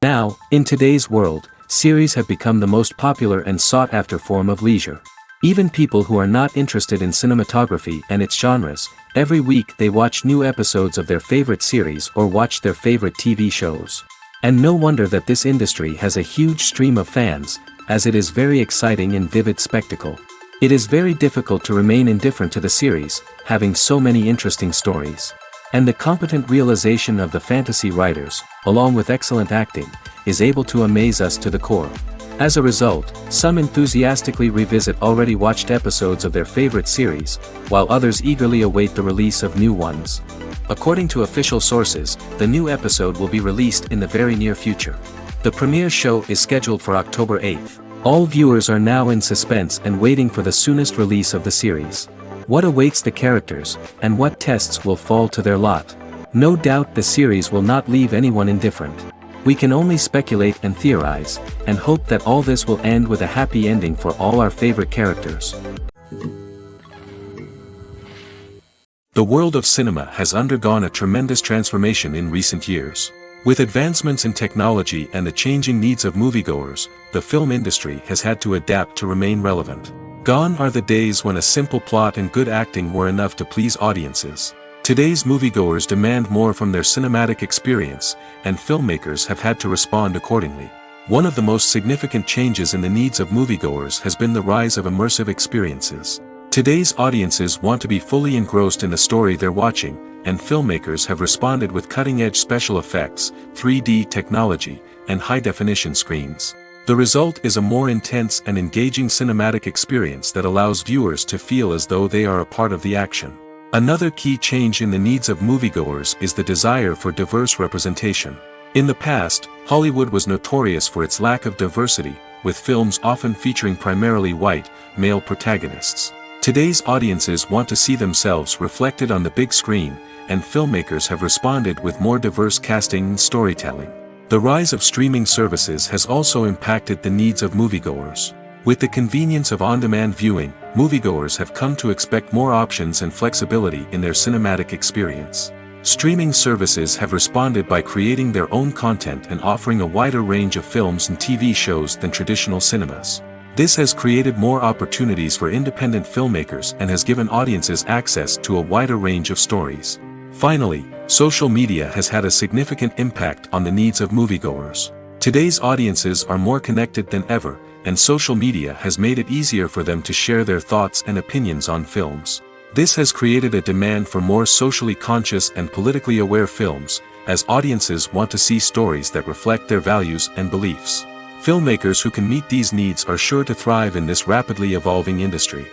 Now, in today's world, series have become the most popular and sought-after form of leisure. Even people who are not interested in cinematography and its genres, every week they watch new episodes of their favorite series or watch their favorite TV shows. And no wonder that this industry has a huge stream of fans, as it is very exciting and vivid spectacle. It is very difficult to remain indifferent to the series, having so many interesting stories. And the competent realization of the fantasy writers, along with excellent acting, is able to amaze us to the core. As a result, some enthusiastically revisit already watched episodes of their favorite series, while others eagerly await the release of new ones. According to official sources, the new episode will be released in the very near future. The premiere show is scheduled for October 8th. All viewers are now in suspense and waiting for the soonest release of the series. What awaits the characters, and what tests will fall to their lot? No doubt the series will not leave anyone indifferent. We can only speculate and theorize, and hope that all this will end with a happy ending for all our favorite characters. The world of cinema has undergone a tremendous transformation in recent years. With advancements in technology and the changing needs of moviegoers, the film industry has had to adapt to remain relevant. Gone are the days when a simple plot and good acting were enough to please audiences. Today's moviegoers demand more from their cinematic experience, and filmmakers have had to respond accordingly. One of the most significant changes in the needs of moviegoers has been the rise of immersive experiences. Today's audiences want to be fully engrossed in the story they're watching, and filmmakers have responded with cutting-edge special effects, 3D technology, and high-definition screens. The result is a more intense and engaging cinematic experience that allows viewers to feel as though they are a part of the action. Another key change in the needs of moviegoers is the desire for diverse representation. In the past, Hollywood was notorious for its lack of diversity, with films often featuring primarily white, male protagonists. Today's audiences want to see themselves reflected on the big screen, and filmmakers have responded with more diverse casting and storytelling. The rise of streaming services has also impacted the needs of moviegoers. With the convenience of on-demand viewing, moviegoers have come to expect more options and flexibility in their cinematic experience. Streaming services have responded by creating their own content and offering a wider range of films and TV shows than traditional cinemas. This has created more opportunities for independent filmmakers and has given audiences access to a wider range of stories. Finally, social media has had a significant impact on the needs of moviegoers. Today's audiences are more connected than ever, and social media has made it easier for them to share their thoughts and opinions on films. This has created a demand for more socially conscious and politically aware films, as audiences want to see stories that reflect their values and beliefs. Filmmakers who can meet these needs are sure to thrive in this rapidly evolving industry.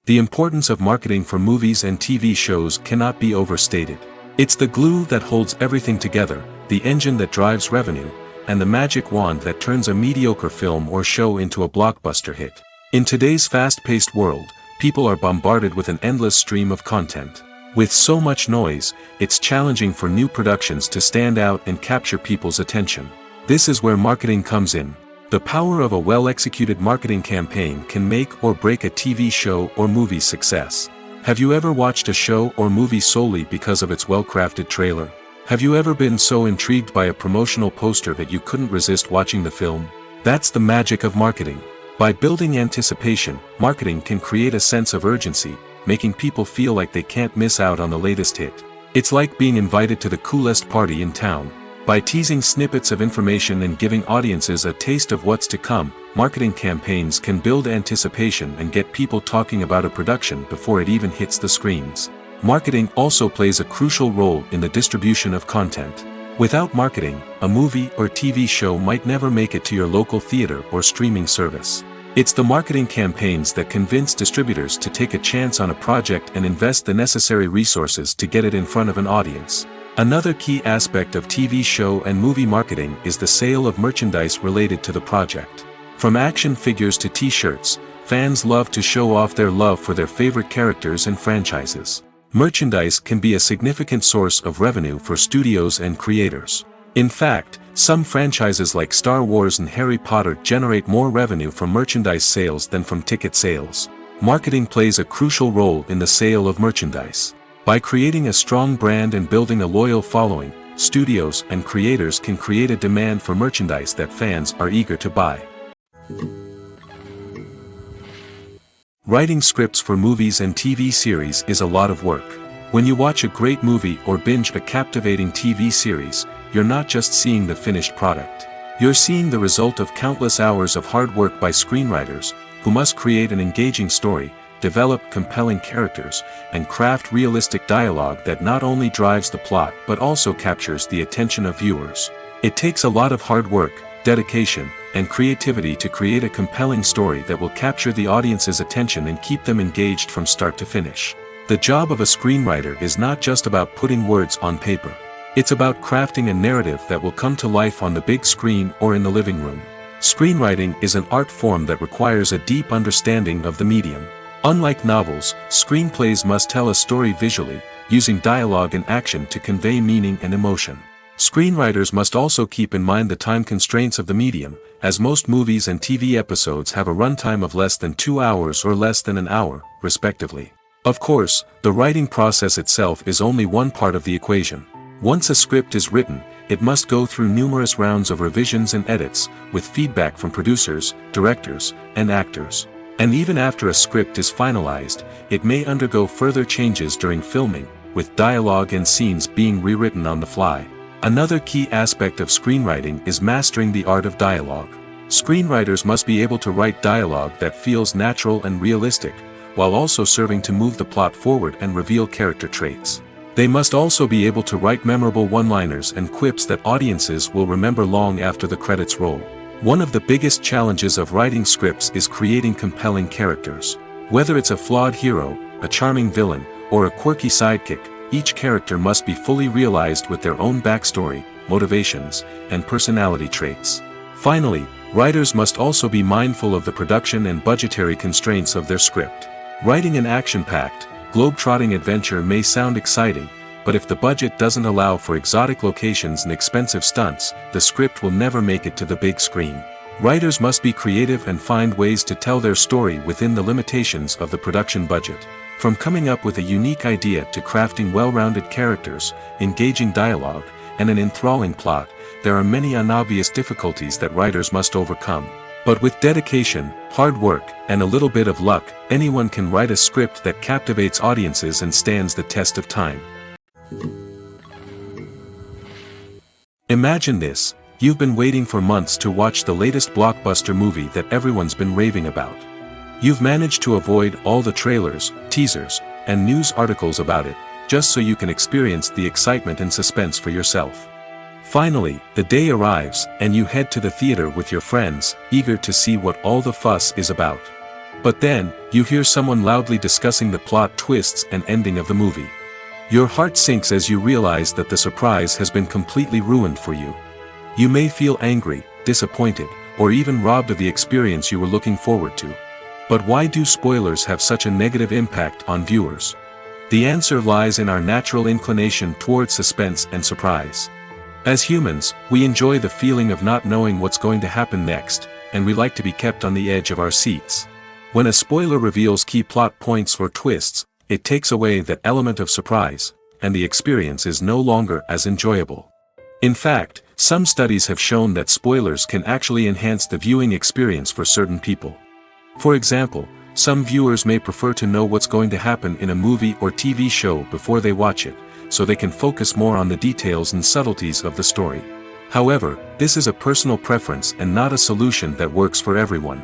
The importance of marketing for movies and TV shows cannot be overstated. It's the glue that holds everything together, the engine that drives revenue, and the magic wand that turns a mediocre film or show into a blockbuster hit. In today's fast-paced world, people are bombarded with an endless stream of content. With so much noise, it's challenging for new productions to stand out and capture people's attention. This is where marketing comes in. The power of a well-executed marketing campaign can make or break a TV show or movie's success. Have you ever watched a show or movie solely because of its well-crafted trailer? Have you ever been so intrigued by a promotional poster that you couldn't resist watching the film? That's the magic of marketing. By building anticipation, marketing can create a sense of urgency, making people feel like they can't miss out on the latest hit. It's like being invited to the coolest party in town. By teasing snippets of information and giving audiences a taste of what's to come, marketing campaigns can build anticipation and get people talking about a production before it even hits the screens. Marketing also plays a crucial role in the distribution of content. Without marketing, a movie or TV show might never make it to your local theater or streaming service. It's the marketing campaigns that convince distributors to take a chance on a project and invest the necessary resources to get it in front of an audience. Another key aspect of TV show and movie marketing is the sale of merchandise related to the project. From action figures to t-shirts, fans love to show off their love for their favorite characters and franchises. Merchandise can be a significant source of revenue for studios and creators. In fact, some franchises like Star Wars and Harry Potter generate more revenue from merchandise sales than from ticket sales. Marketing plays a crucial role in the sale of merchandise. By creating a strong brand and building a loyal following, studios and creators can create a demand for merchandise that fans are eager to buy. Writing scripts for movies and TV series is a lot of work. When you watch a great movie or binge a captivating TV series, you're not just seeing the finished product. You're seeing the result of countless hours of hard work by screenwriters, who must create an engaging story, develop compelling characters, and craft realistic dialogue that not only drives the plot but also captures the attention of viewers. It takes a lot of hard work, dedication, and creativity to create a compelling story that will capture the audience's attention and keep them engaged from start to finish. The job of a screenwriter is not just about putting words on paper. It's about crafting a narrative that will come to life on the big screen or in the living room. Screenwriting is an art form that requires a deep understanding of the medium. Unlike novels, screenplays must tell a story visually, using dialogue and action to convey meaning and emotion. Screenwriters must also keep in mind the time constraints of the medium, as most movies and TV episodes have a runtime of less than 2 hours or less than an hour, respectively. Of course, the writing process itself is only one part of the equation. Once a script is written, it must go through numerous rounds of revisions and edits, with feedback from producers, directors, and actors. And even after a script is finalized, it may undergo further changes during filming, with dialogue and scenes being rewritten on the fly. Another key aspect of screenwriting is mastering the art of dialogue. Screenwriters must be able to write dialogue that feels natural and realistic, while also serving to move the plot forward and reveal character traits. They must also be able to write memorable one-liners and quips that audiences will remember long after the credits roll. One of the biggest challenges of writing scripts is creating compelling characters. Whether it's a flawed hero, a charming villain, or a quirky sidekick, each character must be fully realized with their own backstory, motivations, and personality traits. Finally, writers must also be mindful of the production and budgetary constraints of their script. Writing an action-packed, globe-trotting adventure may sound exciting, but if the budget doesn't allow for exotic locations and expensive stunts, the script will never make it to the big screen. Writers must be creative and find ways to tell their story within the limitations of the production budget. From coming up with a unique idea to crafting well-rounded characters, engaging dialogue, and an enthralling plot, there are many unobvious difficulties that writers must overcome. But with dedication, hard work, and a little bit of luck, anyone can write a script that captivates audiences and stands the test of time. Imagine this: you've been waiting for months to watch the latest blockbuster movie that everyone's been raving about. You've managed to avoid all the trailers, teasers, and news articles about it, just so you can experience the excitement and suspense for yourself. Finally, the day arrives, and you head to the theater with your friends, eager to see what all the fuss is about. But then, you hear someone loudly discussing the plot twists and ending of the movie. Your heart sinks as you realize that the surprise has been completely ruined for you. You may feel angry, disappointed, or even robbed of the experience you were looking forward to. But why do spoilers have such a negative impact on viewers? The answer lies in our natural inclination toward suspense and surprise. As humans, we enjoy the feeling of not knowing what's going to happen next, and we like to be kept on the edge of our seats. When a spoiler reveals key plot points or twists, it takes away that element of surprise, and the experience is no longer as enjoyable. In fact, some studies have shown that spoilers can actually enhance the viewing experience for certain people. For example, some viewers may prefer to know what's going to happen in a movie or TV show before they watch it, so they can focus more on the details and subtleties of the story. However, this is a personal preference and not a solution that works for everyone.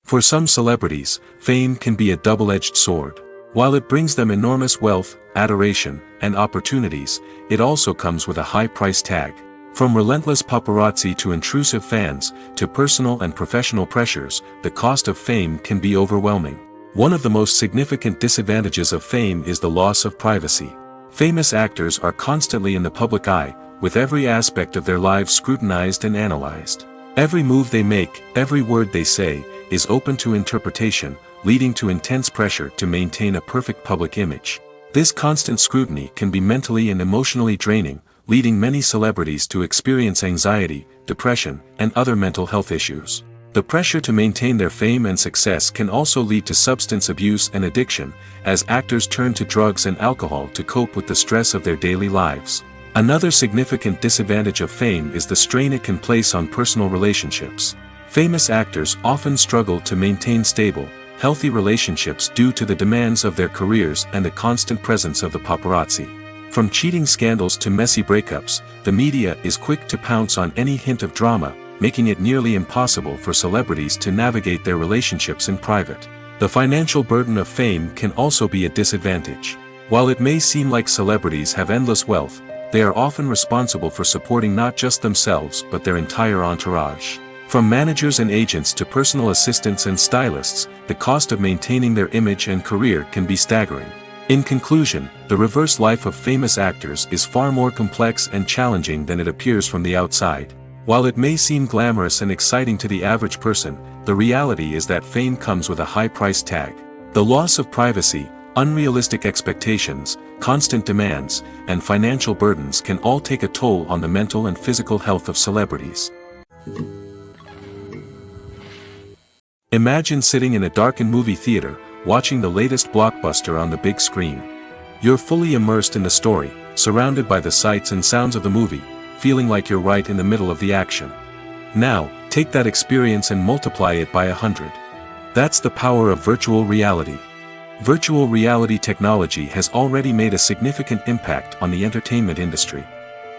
For some celebrities, fame can be a double-edged sword. While it brings them enormous wealth, adoration, and opportunities, it also comes with a high price tag. From relentless paparazzi to intrusive fans, to personal and professional pressures, the cost of fame can be overwhelming. One of the most significant disadvantages of fame is the loss of privacy. Famous actors are constantly in the public eye, with every aspect of their lives scrutinized and analyzed. Every move they make, every word they say, is open to interpretation, leading to intense pressure to maintain a perfect public image. This constant scrutiny can be mentally and emotionally draining, leading many celebrities to experience anxiety, depression, and other mental health issues. The pressure to maintain their fame and success can also lead to substance abuse and addiction, as actors turn to drugs and alcohol to cope with the stress of their daily lives. Another significant disadvantage of fame is the strain it can place on personal relationships. Famous actors often struggle to maintain stable, healthy relationships due to the demands of their careers and the constant presence of the paparazzi. From cheating scandals to messy breakups, the media is quick to pounce on any hint of drama, making it nearly impossible for celebrities to navigate their relationships in private. The financial burden of fame can also be a disadvantage. While it may seem like celebrities have endless wealth, they are often responsible for supporting not just themselves but their entire entourage. From managers and agents to personal assistants and stylists, the cost of maintaining their image and career can be staggering. In conclusion, the reverse life of famous actors is far more complex and challenging than it appears from the outside. While it may seem glamorous and exciting to the average person, the reality is that fame comes with a high price tag. The loss of privacy, unrealistic expectations, constant demands, and financial burdens can all take a toll on the mental and physical health of celebrities. Imagine sitting in a darkened movie theater, watching the latest blockbuster on the big screen. You're fully immersed in the story, surrounded by the sights and sounds of the movie, feeling like you're right in the middle of the action. Now, take that experience and multiply it by 100. That's the power of virtual reality. Virtual reality technology has already made a significant impact on the entertainment industry.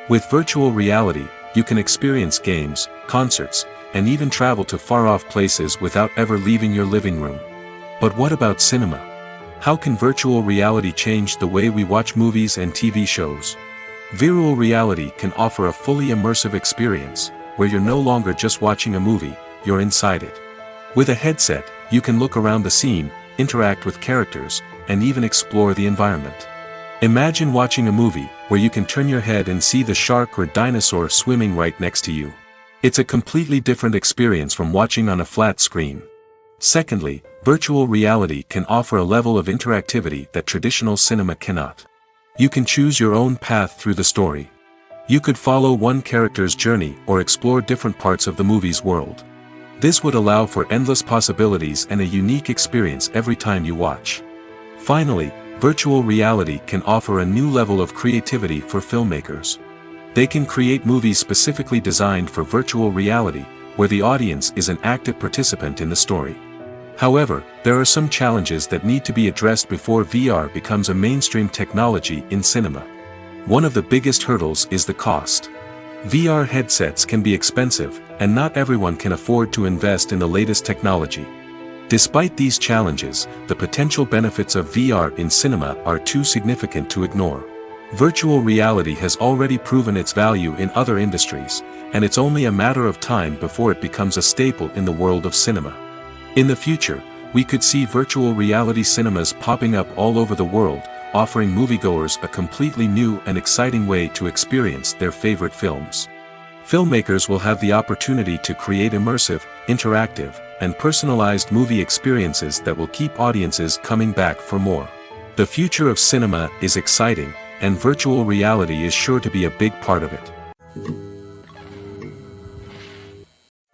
With virtual reality, you can experience games, concerts, and even travel to far-off places without ever leaving your living room. But what about cinema? How can virtual reality change the way we watch movies and TV shows? Virtual reality can offer a fully immersive experience, where you're no longer just watching a movie, you're inside it. With a headset, you can look around the scene, interact with characters, and even explore the environment. Imagine watching a movie, where you can turn your head and see the shark or dinosaur swimming right next to you. It's a completely different experience from watching on a flat screen. Secondly, virtual reality can offer a level of interactivity that traditional cinema cannot. You can choose your own path through the story. You could follow one character's journey or explore different parts of the movie's world. This would allow for endless possibilities and a unique experience every time you watch. Finally, virtual reality can offer a new level of creativity for filmmakers. They can create movies specifically designed for virtual reality, where the audience is an active participant in the story. However, there are some challenges that need to be addressed before VR becomes a mainstream technology in cinema. One of the biggest hurdles is the cost. VR headsets can be expensive, and not everyone can afford to invest in the latest technology. Despite these challenges, the potential benefits of VR in cinema are too significant to ignore. Virtual reality has already proven its value in other industries, and it's only a matter of time before it becomes a staple in the world of cinema. In the future, we could see virtual reality cinemas popping up all over the world, offering moviegoers a completely new and exciting way to experience their favorite films. Filmmakers will have the opportunity to create immersive, interactive, and personalized movie experiences that will keep audiences coming back for more. The future of cinema is exciting, and virtual reality is sure to be a big part of it.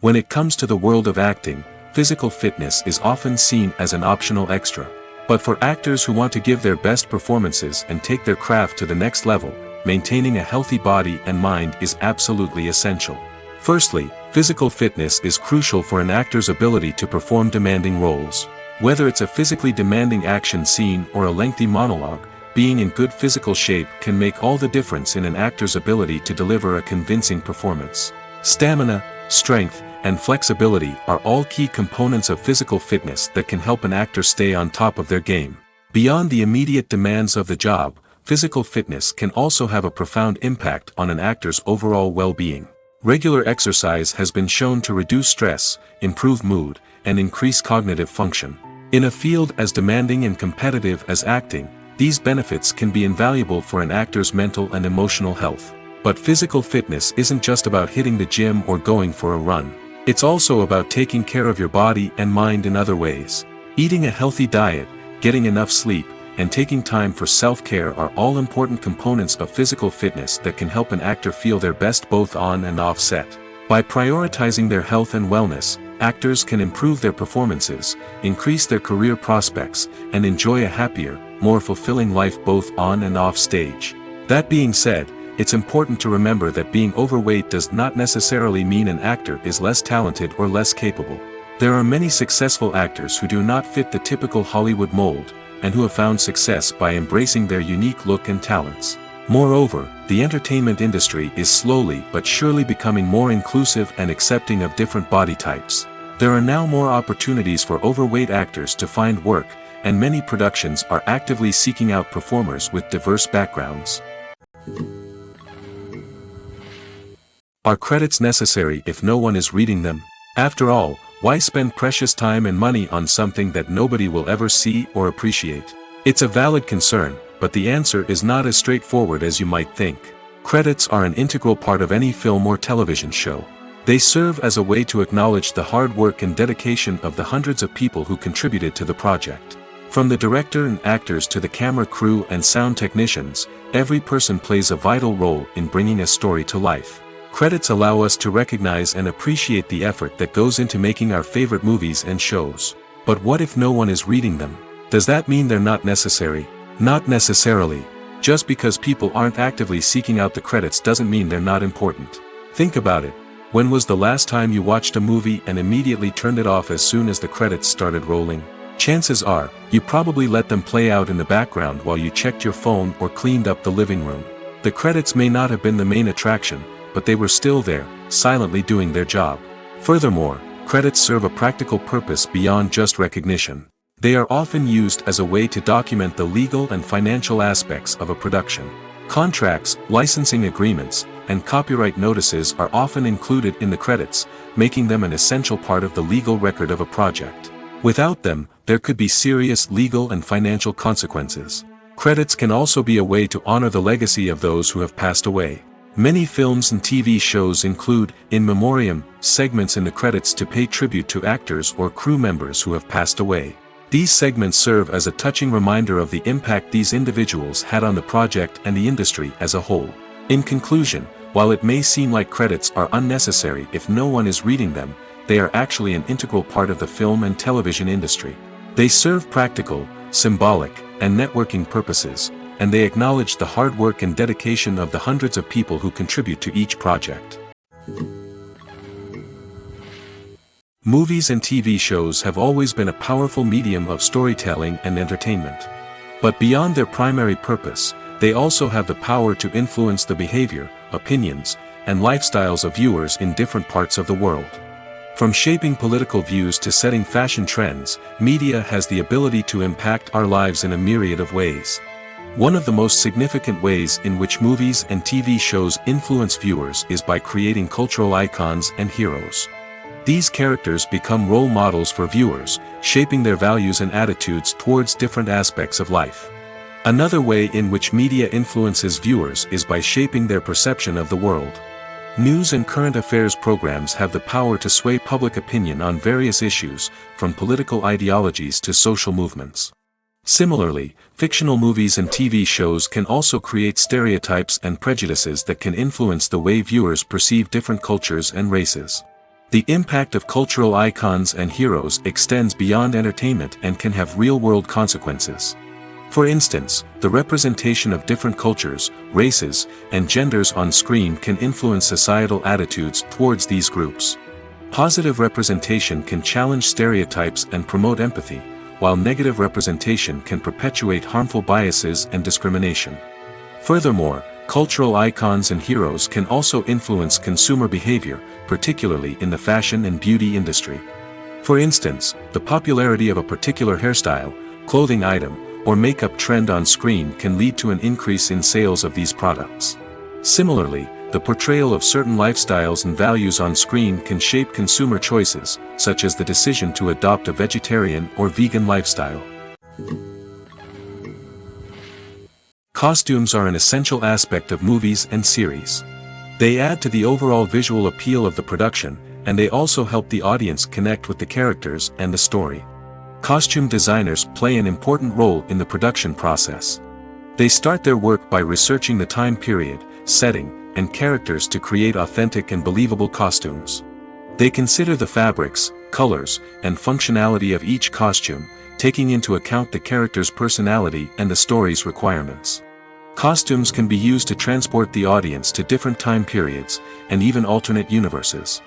When it comes to the world of acting, physical fitness is often seen as an optional extra. But for actors who want to give their best performances and take their craft to the next level, maintaining a healthy body and mind is absolutely essential. Firstly, physical fitness is crucial for an actor's ability to perform demanding roles. Whether it's a physically demanding action scene or a lengthy monologue, being in good physical shape can make all the difference in an actor's ability to deliver a convincing performance. Stamina, strength, and flexibility are all key components of physical fitness that can help an actor stay on top of their game. Beyond the immediate demands of the job, physical fitness can also have a profound impact on an actor's overall well-being. Regular exercise has been shown to reduce stress, improve mood, and increase cognitive function. In a field as demanding and competitive as acting, these benefits can be invaluable for an actor's mental and emotional health. But physical fitness isn't just about hitting the gym or going for a run. It's also about taking care of your body and mind in other ways. Eating a healthy diet, getting enough sleep, and taking time for self-care are all important components of physical fitness that can help an actor feel their best both on and off set. By prioritizing their health and wellness, actors can improve their performances, increase their career prospects, and enjoy a happier, more fulfilling life both on and off stage. That being said, it's important to remember that being overweight does not necessarily mean an actor is less talented or less capable. There are many successful actors who do not fit the typical Hollywood mold, and who have found success by embracing their unique look and talents. Moreover, the entertainment industry is slowly but surely becoming more inclusive and accepting of different body types. There are now more opportunities for overweight actors to find work, and many productions are actively seeking out performers with diverse backgrounds. Are credits necessary if no one is reading them? After all, why spend precious time and money on something that nobody will ever see or appreciate? It's a valid concern, but the answer is not as straightforward as you might think. Credits are an integral part of any film or television show. They serve as a way to acknowledge the hard work and dedication of the hundreds of people who contributed to the project. From the director and actors to the camera crew and sound technicians, every person plays a vital role in bringing a story to life. Credits allow us to recognize and appreciate the effort that goes into making our favorite movies and shows. But what if no one is reading them? Does that mean they're not necessary? Not necessarily. Just because people aren't actively seeking out the credits doesn't mean they're not important. Think about it. When was the last time you watched a movie and immediately turned it off as soon as the credits started rolling? Chances are, you probably let them play out in the background while you checked your phone or cleaned up the living room. The credits may not have been the main attraction, but they were still there, silently doing their job. Furthermore, credits serve a practical purpose beyond just recognition. They are often used as a way to document the legal and financial aspects of a production. Contracts, licensing agreements, and copyright notices are often included in the credits, making them an essential part of the legal record of a project. Without them, there could be serious legal and financial consequences. Credits can also be a way to honor the legacy of those who have passed away. Many films and TV shows include, in memoriam, segments in the credits to pay tribute to actors or crew members who have passed away. These segments serve as a touching reminder of the impact these individuals had on the project and the industry as a whole. In conclusion, while it may seem like credits are unnecessary if no one is reading them, they are actually an integral part of the film and television industry. They serve practical, symbolic, and networking purposes, and they acknowledge the hard work and dedication of the hundreds of people who contribute to each project. Movies and TV shows have always been a powerful medium of storytelling and entertainment. But beyond their primary purpose, they also have the power to influence the behavior, opinions, and lifestyles of viewers in different parts of the world. From shaping political views to setting fashion trends, media has the ability to impact our lives in a myriad of ways. One of the most significant ways in which movies and TV shows influence viewers is by creating cultural icons and heroes. These characters become role models for viewers, shaping their values and attitudes towards different aspects of life. Another way in which media influences viewers is by shaping their perception of the world. News and current affairs programs have the power to sway public opinion on various issues, from political ideologies to social movements. Similarly, fictional movies and TV shows can also create stereotypes and prejudices that can influence the way viewers perceive different cultures and races. The impact of cultural icons and heroes extends beyond entertainment and can have real-world consequences. For instance, the representation of different cultures, races, and genders on screen can influence societal attitudes towards these groups. Positive representation can challenge stereotypes and promote empathy, while negative representation can perpetuate harmful biases and discrimination. Furthermore, cultural icons and heroes can also influence consumer behavior, particularly in the fashion and beauty industry. For instance, the popularity of a particular hairstyle, clothing item, or makeup trend on screen can lead to an increase in sales of these products. Similarly, the portrayal of certain lifestyles and values on screen can shape consumer choices, such as the decision to adopt a vegetarian or vegan lifestyle. Costumes are an essential aspect of movies and series. They add to the overall visual appeal of the production, and they also help the audience connect with the characters and the story. Costume designers play an important role in the production process. They start their work by researching the time period, setting, and characters to create authentic and believable costumes. They consider the fabrics, colors, and functionality of each costume, taking into account the character's personality and the story's requirements. Costumes can be used to transport the audience to different time periods, and even alternate universes.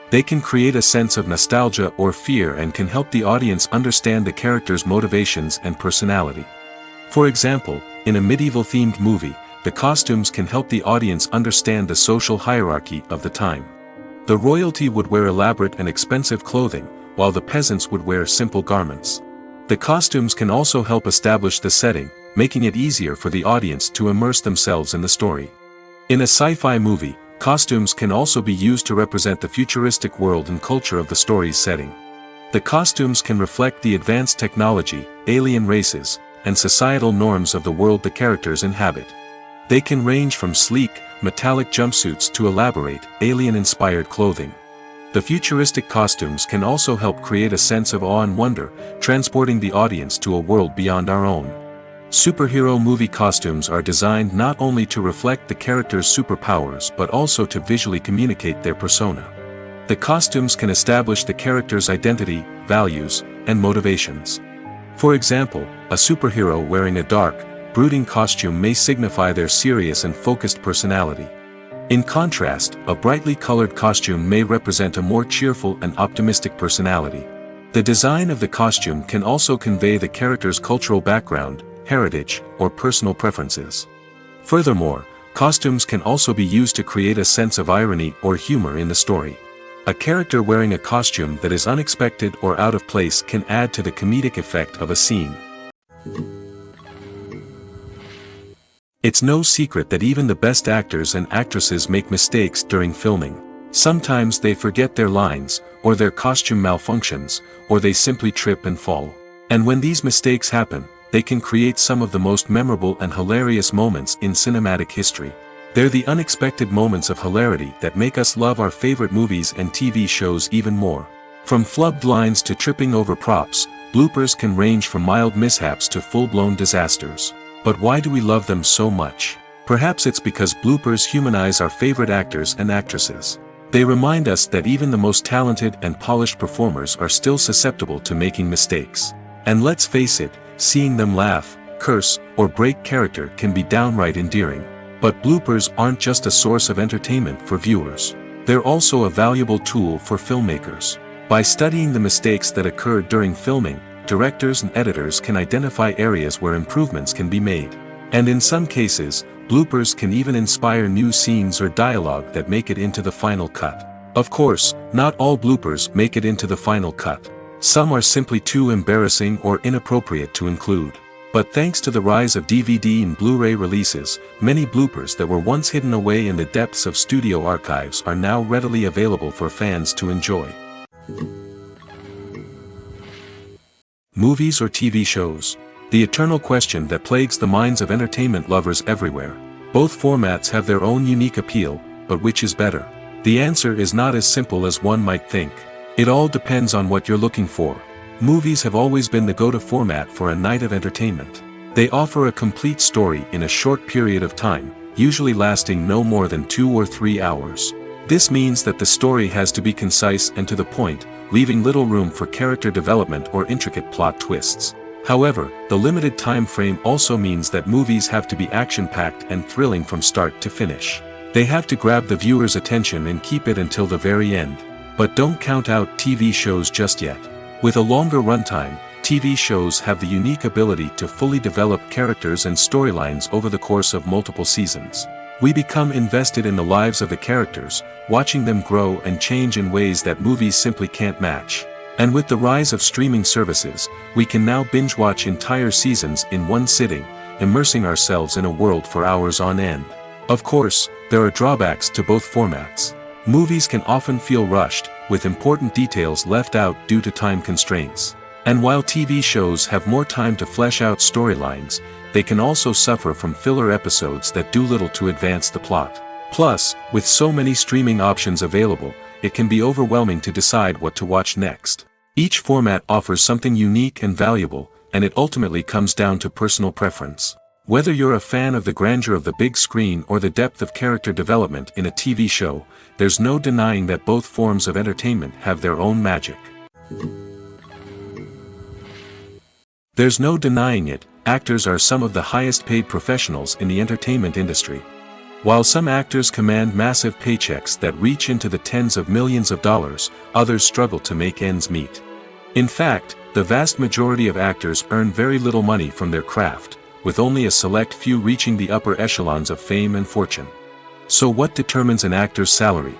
They can create a sense of nostalgia or fear and can help the audience understand the character's motivations and personality. For example, in a medieval-themed movie, the costumes can help the audience understand the social hierarchy of the time. The royalty would wear elaborate and expensive clothing, while the peasants would wear simple garments. The costumes can also help establish the setting, making it easier for the audience to immerse themselves in the story. In a sci-fi movie, costumes can also be used to represent the futuristic world and culture of the story's setting. The costumes can reflect the advanced technology, alien races, and societal norms of the world the characters inhabit. They can range from sleek, metallic jumpsuits to elaborate, alien-inspired clothing. The futuristic costumes can also help create a sense of awe and wonder, transporting the audience to a world beyond our own. Superhero movie costumes are designed not only to reflect the character's superpowers but also to visually communicate their persona. The costumes can establish the character's identity, values, and motivations. For example, a superhero wearing a dark, brooding costume may signify their serious and focused personality. In contrast, a brightly colored costume may represent a more cheerful and optimistic personality. The design of the costume can also convey the character's cultural background, heritage, or personal preferences. Furthermore, costumes can also be used to create a sense of irony or humor in the story. A character wearing a costume that is unexpected or out of place can add to the comedic effect of a scene. It's no secret that even the best actors and actresses make mistakes during filming. Sometimes they forget their lines, or their costume malfunctions, or they simply trip and fall. And when these mistakes happen, they can create some of the most memorable and hilarious moments in cinematic history. They're the unexpected moments of hilarity that make us love our favorite movies and TV shows even more. From flubbed lines to tripping over props, bloopers can range from mild mishaps to full-blown disasters. But why do we love them so much? Perhaps it's because bloopers humanize our favorite actors and actresses. They remind us that even the most talented and polished performers are still susceptible to making mistakes. And let's face it, seeing them laugh, curse, or break character can be downright endearing. But bloopers aren't just a source of entertainment for viewers. They're also a valuable tool for filmmakers. By studying the mistakes that occurred during filming, directors and editors can identify areas where improvements can be made. And in some cases, bloopers can even inspire new scenes or dialogue that make it into the final cut. Of course, not all bloopers make it into the final cut. Some are simply too embarrassing or inappropriate to include. But thanks to the rise of DVD and Blu-ray releases, many bloopers that were once hidden away in the depths of studio archives are now readily available for fans to enjoy. Movies or TV shows? The eternal question that plagues the minds of entertainment lovers everywhere. Both formats have their own unique appeal, but which is better? The answer is not as simple as one might think. It all depends on what you're looking for. Movies have always been the go-to format for a night of entertainment. They offer a complete story in a short period of time, usually lasting no more than 2 or 3 hours. This means that the story has to be concise and to the point, leaving little room for character development or intricate plot twists. However, the limited time frame also means that movies have to be action-packed and thrilling from start to finish. They have to grab the viewer's attention and keep it until the very end. But don't count out TV shows just yet. With a longer runtime, TV shows have the unique ability to fully develop characters and storylines over the course of multiple seasons. We become invested in the lives of the characters, watching them grow and change in ways that movies simply can't match. And with the rise of streaming services, we can now binge-watch entire seasons in one sitting, immersing ourselves in a world for hours on end. Of course, there are drawbacks to both formats. Movies can often feel rushed, with important details left out due to time constraints. And while TV shows have more time to flesh out storylines, they can also suffer from filler episodes that do little to advance the plot. Plus, with so many streaming options available, it can be overwhelming to decide what to watch next. Each format offers something unique and valuable, and it ultimately comes down to personal preference. Whether you're a fan of the grandeur of the big screen or the depth of character development in a TV show, there's no denying that both forms of entertainment have their own magic. There's no denying it, actors are some of the highest paid professionals in the entertainment industry. While some actors command massive paychecks that reach into the tens of millions of dollars, others struggle to make ends meet. In fact, the vast majority of actors earn very little money from their craft, with only a select few reaching the upper echelons of fame and fortune. So what determines an actor's salary?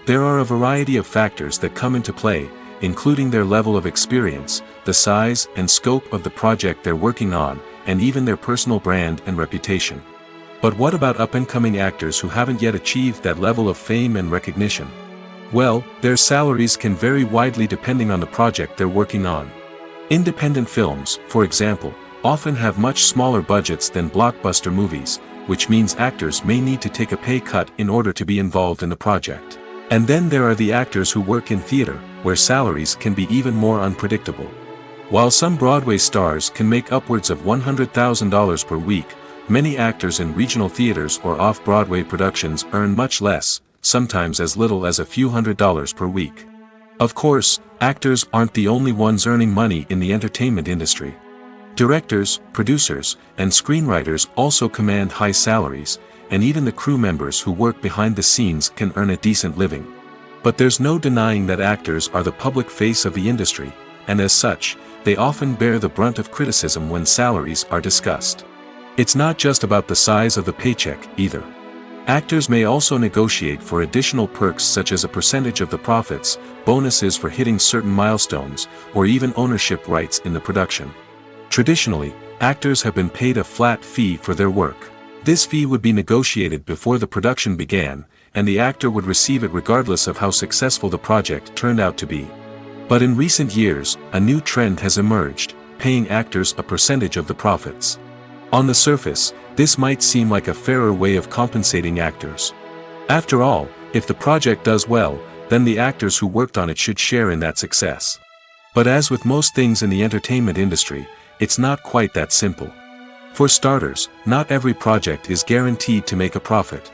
There are a variety of factors that come into play, including their level of experience, the size and scope of the project they're working on, and even their personal brand and reputation. But what about up-and-coming actors who haven't yet achieved that level of fame and recognition? Well, their salaries can vary widely depending on the project they're working on. Independent films, for example, often have much smaller budgets than blockbuster movies, which means actors may need to take a pay cut in order to be involved in the project. And then there are the actors who work in theater, where salaries can be even more unpredictable. While some Broadway stars can make upwards of $100,000 per week, many actors in regional theaters or off-Broadway productions earn much less, sometimes as little as a few $100s per week. Of course, actors aren't the only ones earning money in the entertainment industry. Directors, producers, and screenwriters also command high salaries, and even the crew members who work behind the scenes can earn a decent living. But there's no denying that actors are the public face of the industry, and as such, they often bear the brunt of criticism when salaries are discussed. It's not just about the size of the paycheck, either. Actors may also negotiate for additional perks such as a percentage of the profits, bonuses for hitting certain milestones, or even ownership rights in the production. Traditionally, actors have been paid a flat fee for their work. This fee would be negotiated before the production began, and the actor would receive it regardless of how successful the project turned out to be. But in recent years, a new trend has emerged, paying actors a percentage of the profits. On the surface, this might seem like a fairer way of compensating actors. After all, if the project does well, then the actors who worked on it should share in that success. But as with most things in the entertainment industry, it's not quite that simple. For starters, not every project is guaranteed to make a profit.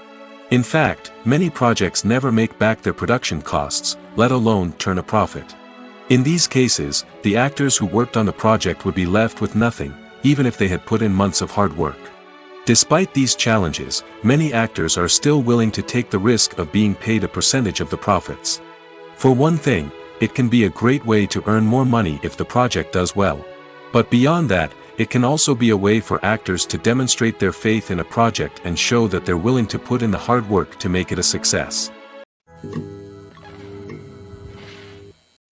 In fact, many projects never make back their production costs, let alone turn a profit. In these cases, the actors who worked on the project would be left with nothing, even if they had put in months of hard work. Despite these challenges, many actors are still willing to take the risk of being paid a percentage of the profits. For one thing, it can be a great way to earn more money if the project does well. But beyond that, it can also be a way for actors to demonstrate their faith in a project and show that they're willing to put in the hard work to make it a success.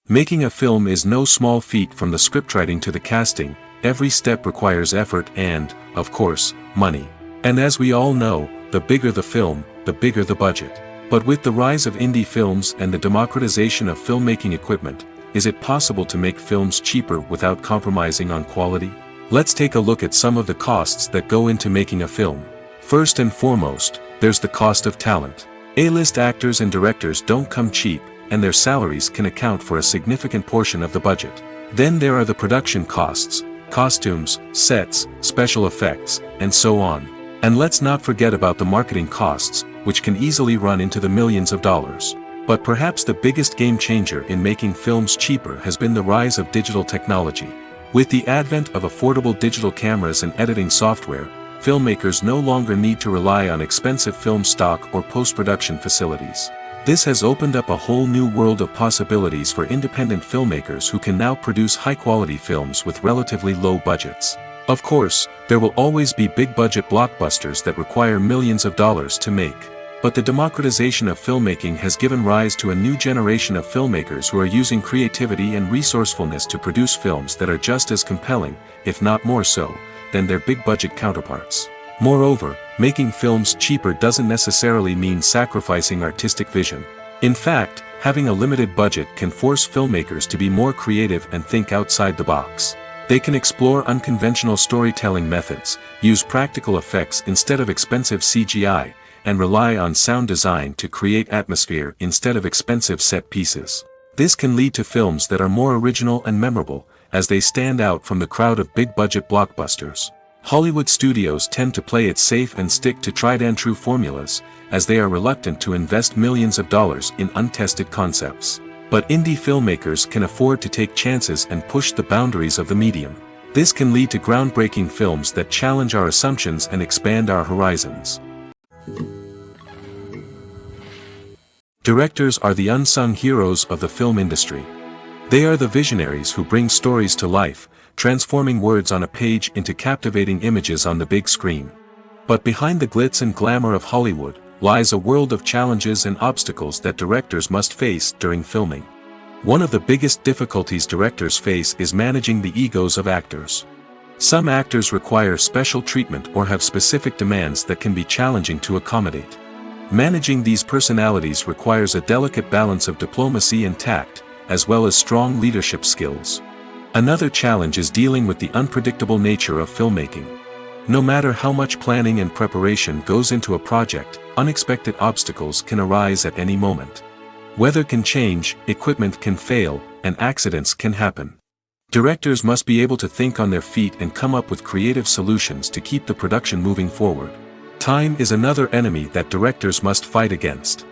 Making a film is no small feat. From the scriptwriting to the casting, every step requires effort and, of course, money. And as we all know, the bigger the film, the bigger the budget. But with the rise of indie films and the democratization of filmmaking equipment, is it possible to make films cheaper without compromising on quality? Let's take a look at some of the costs that go into making a film. First and foremost, there's the cost of talent. A-list actors and directors don't come cheap, and their salaries can account for a significant portion of the budget. Then there are the production costs, costumes, sets, special effects, and so on. And let's not forget about the marketing costs, which can easily run into the millions of dollars. But perhaps the biggest game changer in making films cheaper has been the rise of digital technology. With the advent of affordable digital cameras and editing software, filmmakers no longer need to rely on expensive film stock or post-production facilities. This has opened up a whole new world of possibilities for independent filmmakers who can now produce high-quality films with relatively low budgets. Of course, there will always be big-budget blockbusters that require millions of dollars to make. But the democratization of filmmaking has given rise to a new generation of filmmakers who are using creativity and resourcefulness to produce films that are just as compelling, if not more so, than their big-budget counterparts. Moreover, making films cheaper doesn't necessarily mean sacrificing artistic vision. In fact, having a limited budget can force filmmakers to be more creative and think outside the box. They can explore unconventional storytelling methods, use practical effects instead of expensive CGI, and rely on sound design to create atmosphere instead of expensive set pieces. This can lead to films that are more original and memorable, as they stand out from the crowd of big-budget blockbusters. Hollywood studios tend to play it safe and stick to tried-and-true formulas, as they are reluctant to invest millions of dollars in untested concepts. But indie filmmakers can afford to take chances and push the boundaries of the medium. This can lead to groundbreaking films that challenge our assumptions and expand our horizons. Directors are the unsung heroes of the film industry. They are the visionaries who bring stories to life, transforming words on a page into captivating images on the big screen. But behind the glitz and glamour of Hollywood lies a world of challenges and obstacles that directors must face during filming. One of the biggest difficulties directors face is managing the egos of actors. Some actors require special treatment or have specific demands that can be challenging to accommodate. Managing these personalities requires a delicate balance of diplomacy and tact, as well as strong leadership skills. Another challenge is dealing with the unpredictable nature of filmmaking. No matter how much planning and preparation goes into a project, unexpected obstacles can arise at any moment. Weather can change, equipment can fail, and accidents can happen. Directors must be able to think on their feet and come up with creative solutions to keep the production moving forward. Time is another enemy that directors must fight against.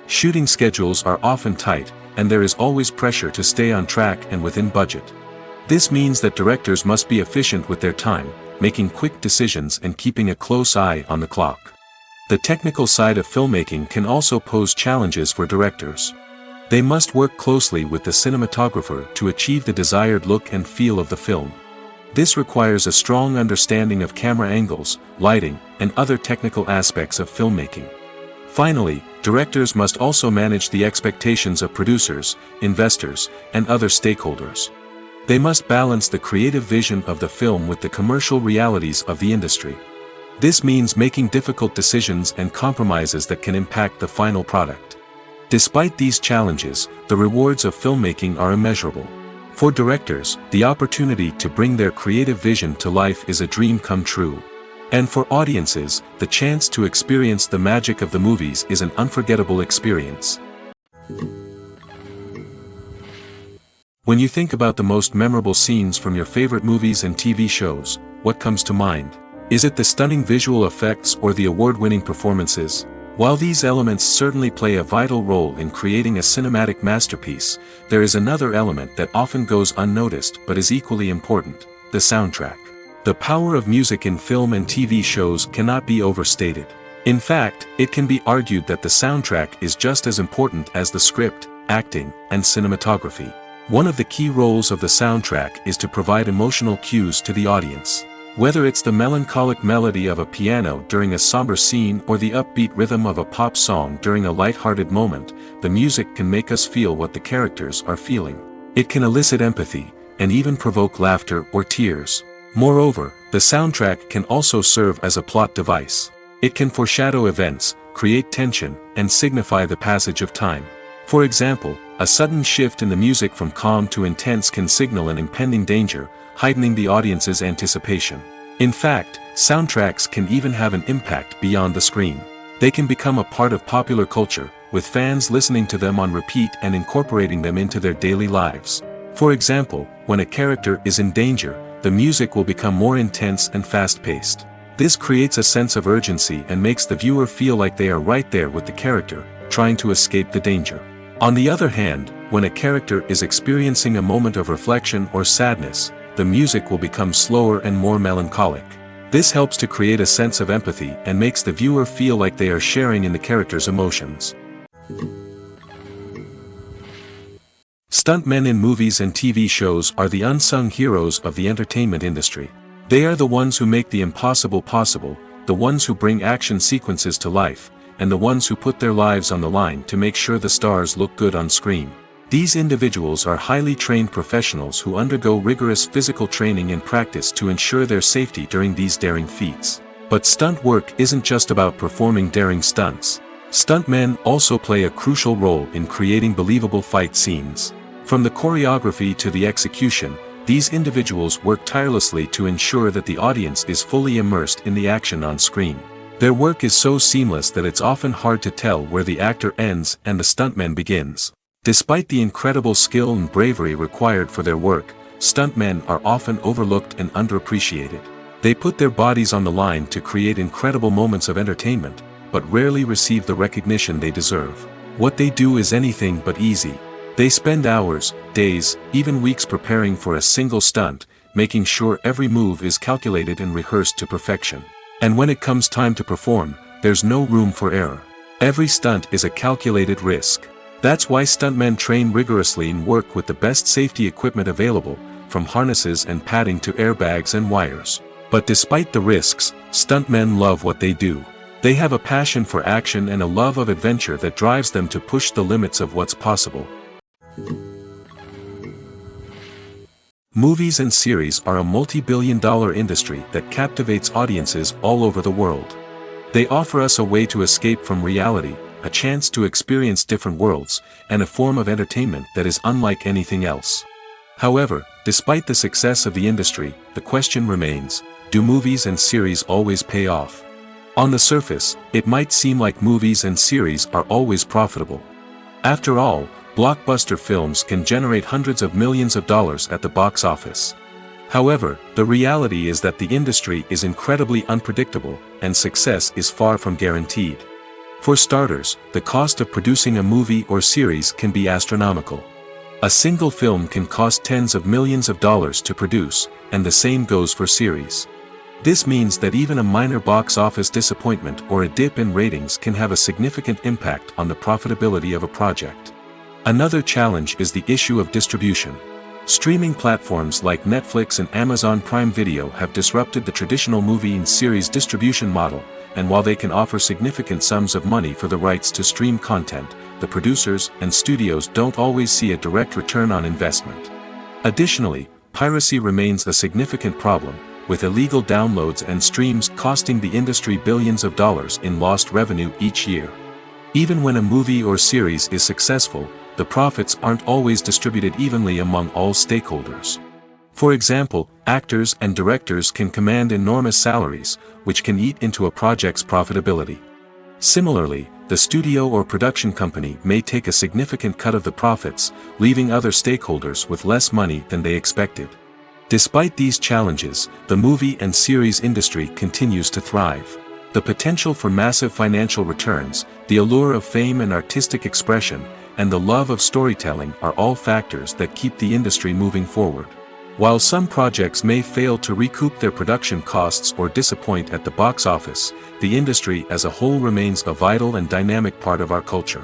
Shooting schedules are often tight, and there is always pressure to stay on track and within budget. This means that directors must be efficient with their time, making quick decisions and keeping a close eye on the clock. The technical side of filmmaking can also pose challenges for directors. They must work closely with the cinematographer to achieve the desired look and feel of the film. This requires a strong understanding of camera angles, lighting, and other technical aspects of filmmaking. Finally, directors must also manage the expectations of producers, investors, and other stakeholders. They must balance the creative vision of the film with the commercial realities of the industry. This means making difficult decisions and compromises that can impact the final product. Despite these challenges, the rewards of filmmaking are immeasurable. For directors, the opportunity to bring their creative vision to life is a dream come true. And for audiences, the chance to experience the magic of the movies is an unforgettable experience. When you think about the most memorable scenes from your favorite movies and TV shows, what comes to mind? Is it the stunning visual effects or the award-winning performances? While these elements certainly play a vital role in creating a cinematic masterpiece, there is another element that often goes unnoticed but is equally important: the soundtrack. The power of music in film and TV shows cannot be overstated. In fact, it can be argued that the soundtrack is just as important as the script, acting, and cinematography. One of the key roles of the soundtrack is to provide emotional cues to the audience. Whether it's the melancholic melody of a piano during a somber scene or the upbeat rhythm of a pop song during a light-hearted moment, the music can make us feel what the characters are feeling. It can elicit empathy, and even provoke laughter or tears. Moreover, the soundtrack can also serve as a plot device. It can foreshadow events, create tension, and signify the passage of time. For example, a sudden shift in the music from calm to intense can signal an impending danger, heightening the audience's anticipation. In fact, soundtracks can even have an impact beyond the screen. They can become a part of popular culture, with fans listening to them on repeat and incorporating them into their daily lives. For example, when a character is in danger, the music will become more intense and fast-paced. This creates a sense of urgency and makes the viewer feel like they are right there with the character, trying to escape the danger. On the other hand, when a character is experiencing a moment of reflection or sadness, the music will become slower and more melancholic. This helps to create a sense of empathy and makes the viewer feel like they are sharing in the character's emotions. Stuntmen in movies and TV shows are the unsung heroes of the entertainment industry. They are the ones who make the impossible possible, the ones who bring action sequences to life, and the ones who put their lives on the line to make sure the stars look good on screen. These individuals are highly trained professionals who undergo rigorous physical training and practice to ensure their safety during these daring feats. But stunt work isn't just about performing daring stunts. Stuntmen also play a crucial role in creating believable fight scenes. From the choreography to the execution, these individuals work tirelessly to ensure that the audience is fully immersed in the action on screen. Their work is so seamless that it's often hard to tell where the actor ends and the stuntman begins. Despite the incredible skill and bravery required for their work, stuntmen are often overlooked and underappreciated. They put their bodies on the line to create incredible moments of entertainment, but rarely receive the recognition they deserve. What they do is anything but easy. They spend hours, days, even weeks preparing for a single stunt, making sure every move is calculated and rehearsed to perfection. And when it comes time to perform, there's no room for error. Every stunt is a calculated risk. That's why stuntmen train rigorously and work with the best safety equipment available, from harnesses and padding to airbags and wires. But despite the risks, stuntmen love what they do. They have a passion for action and a love of adventure that drives them to push the limits of what's possible. Movies and series are a multi-billion-dollar industry that captivates audiences all over the world. They offer us a way to escape from reality, a chance to experience different worlds, and a form of entertainment that is unlike anything else. However, despite the success of the industry, the question remains, do movies and series always pay off? On the surface, it might seem like movies and series are always profitable. After all, blockbuster films can generate hundreds of millions of dollars at the box office. However, the reality is that the industry is incredibly unpredictable, and success is far from guaranteed. For starters, the cost of producing a movie or series can be astronomical. A single film can cost tens of millions of dollars to produce, and the same goes for series. This means that even a minor box office disappointment or a dip in ratings can have a significant impact on the profitability of a project. Another challenge is the issue of distribution. Streaming platforms like Netflix and Amazon Prime Video have disrupted the traditional movie and series distribution model, and while they can offer significant sums of money for the rights to stream content, the producers and studios don't always see a direct return on investment. Additionally, piracy remains a significant problem, with illegal downloads and streams costing the industry billions of dollars in lost revenue each year. Even when a movie or series is successful, the profits aren't always distributed evenly among all stakeholders. For example, actors and directors can command enormous salaries, which can eat into a project's profitability. Similarly, the studio or production company may take a significant cut of the profits, leaving other stakeholders with less money than they expected. Despite these challenges, the movie and series industry continues to thrive. The potential for massive financial returns, the allure of fame and artistic expression, and the love of storytelling are all factors that keep the industry moving forward. While some projects may fail to recoup their production costs or disappoint at the box office, the industry as a whole remains a vital and dynamic part of our culture.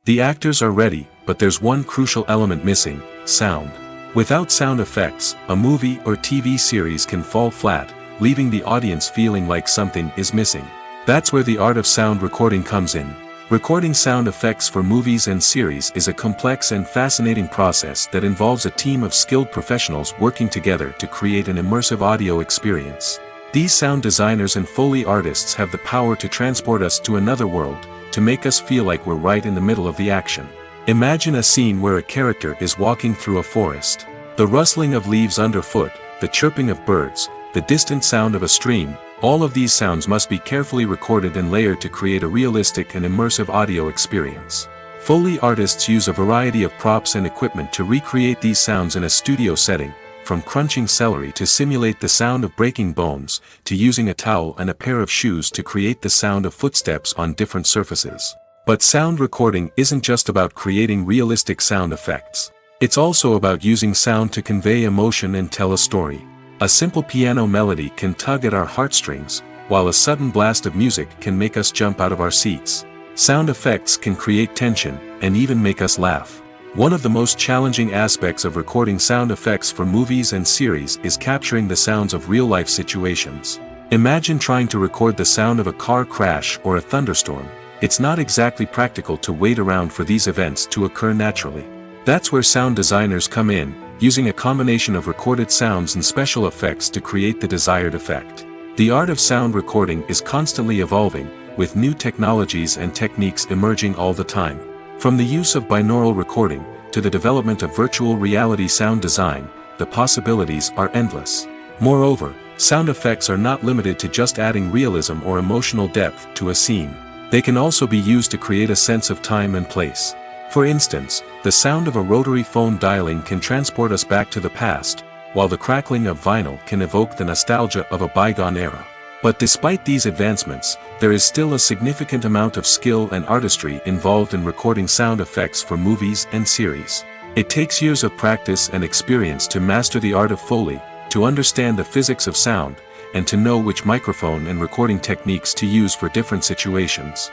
The actors are ready, but there's one crucial element missing: sound. Without sound effects, a movie or TV series can fall flat, leaving the audience feeling like something is missing. That's where the art of sound recording comes in. Recording sound effects for movies and series is a complex and fascinating process that involves a team of skilled professionals working together to create an immersive audio experience. These sound designers and Foley artists have the power to transport us to another world, to make us feel like we're right in the middle of the action. Imagine a scene where a character is walking through a forest. The rustling of leaves underfoot, the chirping of birds, the distant sound of a stream, all of these sounds must be carefully recorded and layered to create a realistic and immersive audio experience. Foley artists use a variety of props and equipment to recreate these sounds in a studio setting, from crunching celery to simulate the sound of breaking bones, to using a towel and a pair of shoes to create the sound of footsteps on different surfaces. But sound recording isn't just about creating realistic sound effects. It's also about using sound to convey emotion and tell a story. A simple piano melody can tug at our heartstrings, while a sudden blast of music can make us jump out of our seats. Sound effects can create tension, and even make us laugh. One of the most challenging aspects of recording sound effects for movies and series is capturing the sounds of real-life situations. Imagine trying to record the sound of a car crash or a thunderstorm. It's not exactly practical to wait around for these events to occur naturally. That's where sound designers come in, using a combination of recorded sounds and special effects to create the desired effect. The art of sound recording is constantly evolving, with new technologies and techniques emerging all the time. From the use of binaural recording, to the development of virtual reality sound design, the possibilities are endless. Moreover, sound effects are not limited to just adding realism or emotional depth to a scene. They can also be used to create a sense of time and place. For instance, the sound of a rotary phone dialing can transport us back to the past, while the crackling of vinyl can evoke the nostalgia of a bygone era. But despite these advancements, there is still a significant amount of skill and artistry involved in recording sound effects for movies and series. It takes years of practice and experience to master the art of Foley, to understand the physics of sound, and to know which microphone and recording techniques to use for different situations.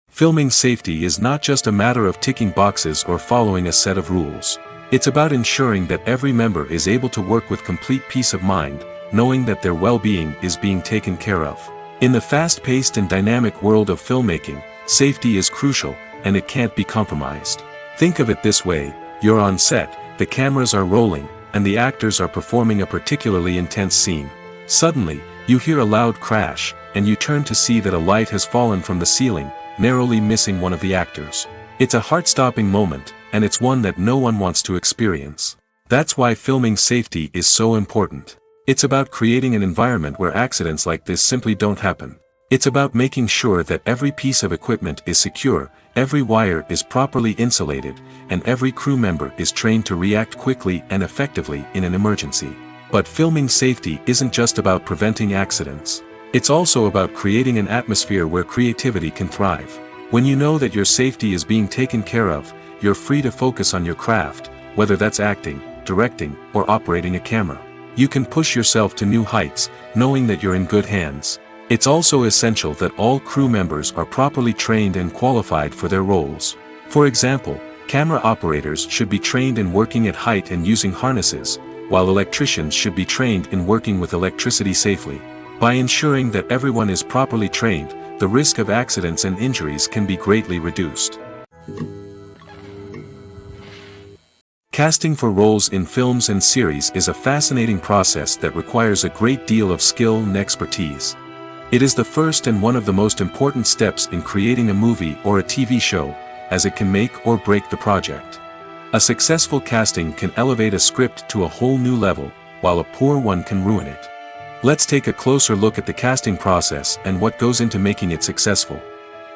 Filming safety is not just a matter of ticking boxes or following a set of rules. It's about ensuring that every member is able to work with complete peace of mind, knowing that their well-being is being taken care of. In the fast-paced and dynamic world of filmmaking, safety is crucial, and it can't be compromised. Think of it this way: you're on set, the cameras are rolling, and the actors are performing a particularly intense scene. Suddenly, you hear a loud crash, and you turn to see that a light has fallen from the ceiling, narrowly missing one of the actors. It's a heart-stopping moment, and it's one that no one wants to experience. That's why filming safety is so important. It's about creating an environment where accidents like this simply don't happen. It's about making sure that every piece of equipment is secure, every wire is properly insulated, and every crew member is trained to react quickly and effectively in an emergency. But filming safety isn't just about preventing accidents. It's also about creating an atmosphere where creativity can thrive. When you know that your safety is being taken care of, you're free to focus on your craft, whether that's acting, directing, or operating a camera. You can push yourself to new heights, knowing that you're in good hands. It's also essential that all crew members are properly trained and qualified for their roles. For example, camera operators should be trained in working at height and using harnesses, while electricians should be trained in working with electricity safely. By ensuring that everyone is properly trained, the risk of accidents and injuries can be greatly reduced. Casting for roles in films and series is a fascinating process that requires a great deal of skill and expertise. It is the first and one of the most important steps in creating a movie or a TV show, as it can make or break the project. A successful casting can elevate a script to a whole new level, while a poor one can ruin it. Let's take a closer look at the casting process and what goes into making it successful.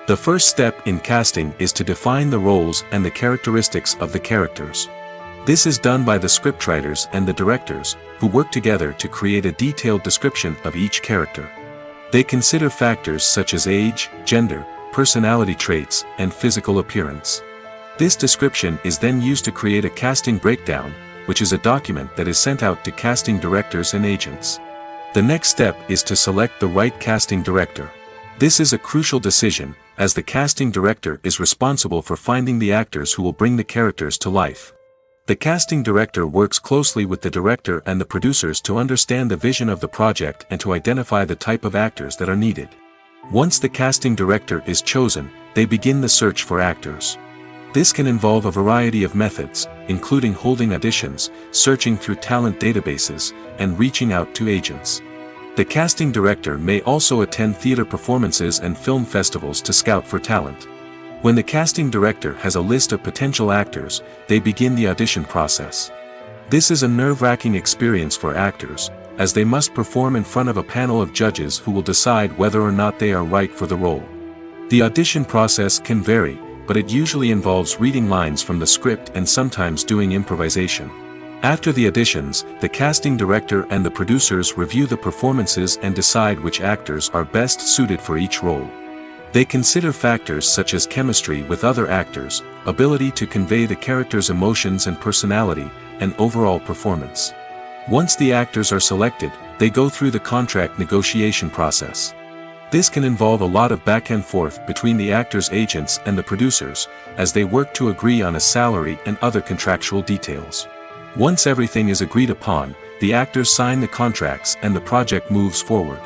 The first step in casting is to define the roles and the characteristics of the characters. This is done by the scriptwriters and the directors, who work together to create a detailed description of each character. They consider factors such as age, gender, personality traits, and physical appearance. This description is then used to create a casting breakdown, which is a document that is sent out to casting directors and agents. The next step is to select the right casting director. This is a crucial decision, as the casting director is responsible for finding the actors who will bring the characters to life. The casting director works closely with the director and the producers to understand the vision of the project and to identify the type of actors that are needed. Once the casting director is chosen, they begin the search for actors. This can involve a variety of methods, including holding auditions, searching through talent databases, and reaching out to agents. The casting director may also attend theater performances and film festivals to scout for talent. When the casting director has a list of potential actors, they begin the audition process. This is a nerve-wracking experience for actors, as they must perform in front of a panel of judges who will decide whether or not they are right for the role. The audition process can vary, but it usually involves reading lines from the script and sometimes doing improvisation. After the auditions, the casting director and the producers review the performances and decide which actors are best suited for each role. They consider factors such as chemistry with other actors, ability to convey the character's emotions and personality, and overall performance. Once the actors are selected, they go through the contract negotiation process. This can involve a lot of back and forth between the actors' agents and the producers, as they work to agree on a salary and other contractual details. Once everything is agreed upon, the actors sign the contracts and the project moves forward.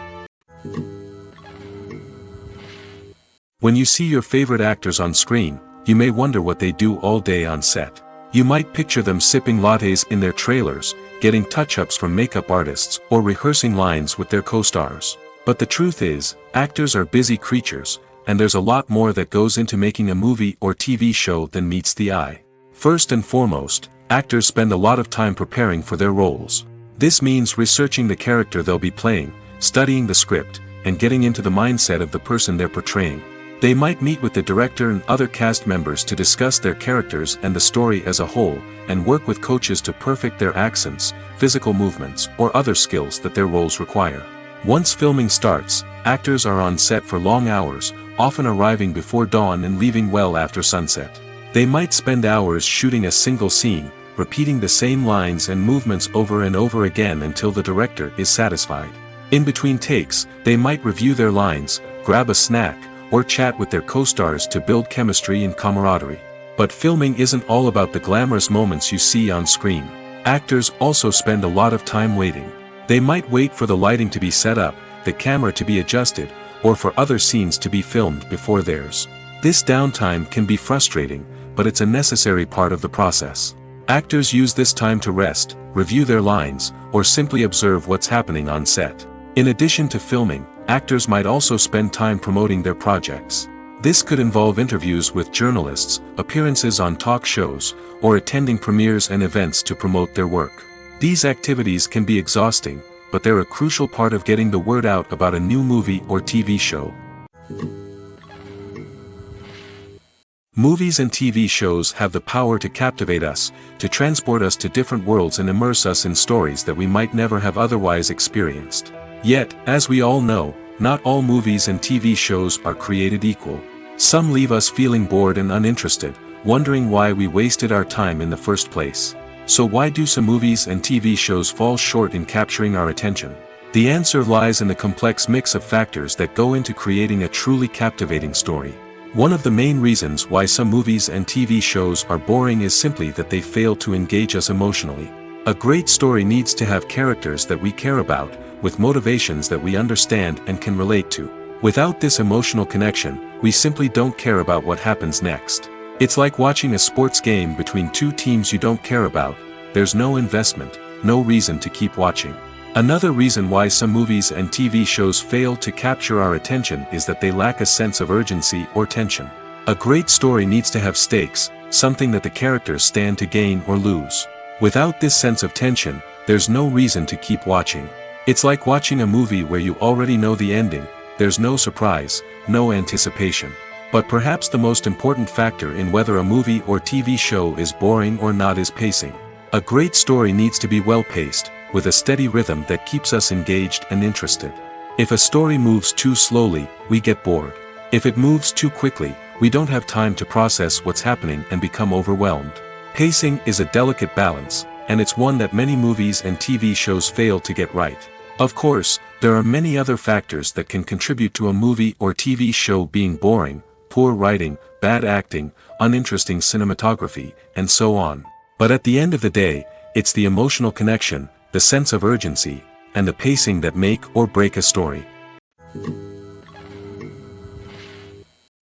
When you see your favorite actors on screen, you may wonder what they do all day on set. You might picture them sipping lattes in their trailers, getting touch-ups from makeup artists, or rehearsing lines with their co-stars. But the truth is, actors are busy creatures, and there's a lot more that goes into making a movie or TV show than meets the eye. First and foremost, actors spend a lot of time preparing for their roles. This means researching the character they'll be playing, studying the script, and getting into the mindset of the person they're portraying. They might meet with the director and other cast members to discuss their characters and the story as a whole, and work with coaches to perfect their accents, physical movements, or other skills that their roles require. Once filming starts, actors are on set for long hours, often arriving before dawn and leaving well after sunset. They might spend hours shooting a single scene, repeating the same lines and movements over and over again until the director is satisfied. In between takes, they might review their lines, grab a snack, or chat with their co-stars to build chemistry and camaraderie. But filming isn't all about the glamorous moments you see on screen. Actors also spend a lot of time waiting. They might wait for the lighting to be set up, the camera to be adjusted, or for other scenes to be filmed before theirs. This downtime can be frustrating, but it's a necessary part of the process. Actors use this time to rest, review their lines, or simply observe what's happening on set. In addition to filming, actors might also spend time promoting their projects. This could involve interviews with journalists, appearances on talk shows, or attending premieres and events to promote their work. These activities can be exhausting, but they're a crucial part of getting the word out about a new movie or TV show. Movies and TV shows have the power to captivate us, to transport us to different worlds and immerse us in stories that we might never have otherwise experienced. Yet, as we all know, not all movies and TV shows are created equal. Some leave us feeling bored and uninterested, wondering why we wasted our time in the first place. So why do some movies and TV shows fall short in capturing our attention? The answer lies in the complex mix of factors that go into creating a truly captivating story. One of the main reasons why some movies and TV shows are boring is simply that they fail to engage us emotionally. A great story needs to have characters that we care about, with motivations that we understand and can relate to. Without this emotional connection, we simply don't care about what happens next. It's like watching a sports game between two teams you don't care about. There's no investment, no reason to keep watching. Another reason why some movies and TV shows fail to capture our attention is that they lack a sense of urgency or tension. A great story needs to have stakes, something that the characters stand to gain or lose. Without this sense of tension, there's no reason to keep watching. It's like watching a movie where you already know the ending. There's no surprise, no anticipation. But perhaps the most important factor in whether a movie or TV show is boring or not is pacing. A great story needs to be well-paced, with a steady rhythm that keeps us engaged and interested. If a story moves too slowly, we get bored. If it moves too quickly, we don't have time to process what's happening and become overwhelmed. Pacing is a delicate balance, and it's one that many movies and TV shows fail to get right. Of course, there are many other factors that can contribute to a movie or TV show being boring: poor writing, bad acting, uninteresting cinematography, and so on. But at the end of the day, it's the emotional connection, the sense of urgency, and the pacing that make or break a story.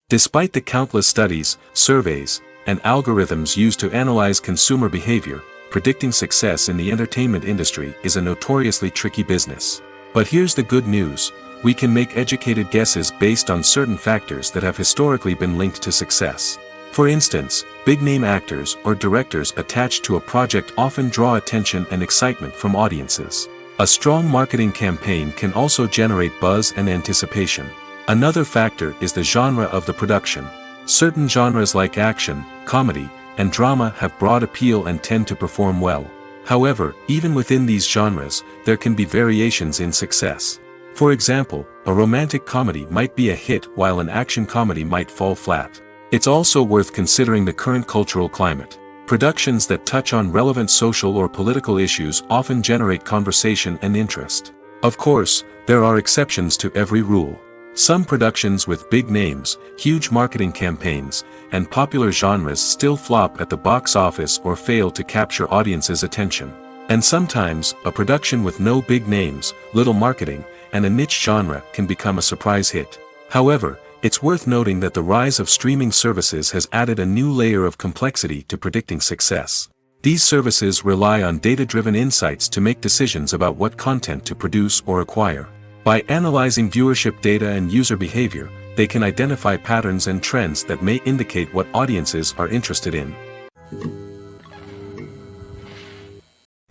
Despite the countless studies, surveys, and algorithms used to analyze consumer behavior, predicting success in the entertainment industry is a notoriously tricky business. But here's the good news: we can make educated guesses based on certain factors that have historically been linked to success. For instance, big-name actors or directors attached to a project often draw attention and excitement from audiences. A strong marketing campaign can also generate buzz and anticipation. Another factor is the genre of the production. Certain genres like action, comedy, and drama have broad appeal and tend to perform well. However, even within these genres, there can be variations in success. For example, a romantic comedy might be a hit while an action comedy might fall flat. It's also worth considering the current cultural climate. Productions that touch on relevant social or political issues often generate conversation and interest. Of course, there are exceptions to every rule. Some productions with big names, huge marketing campaigns, and popular genres still flop at the box office or fail to capture audiences' attention. And sometimes, a production with no big names, little marketing, and a niche genre can become a surprise hit. However, it's worth noting that the rise of streaming services has added a new layer of complexity to predicting success. These services rely on data-driven insights to make decisions about what content to produce or acquire. By analyzing viewership data and user behavior, they can identify patterns and trends that may indicate what audiences are interested in.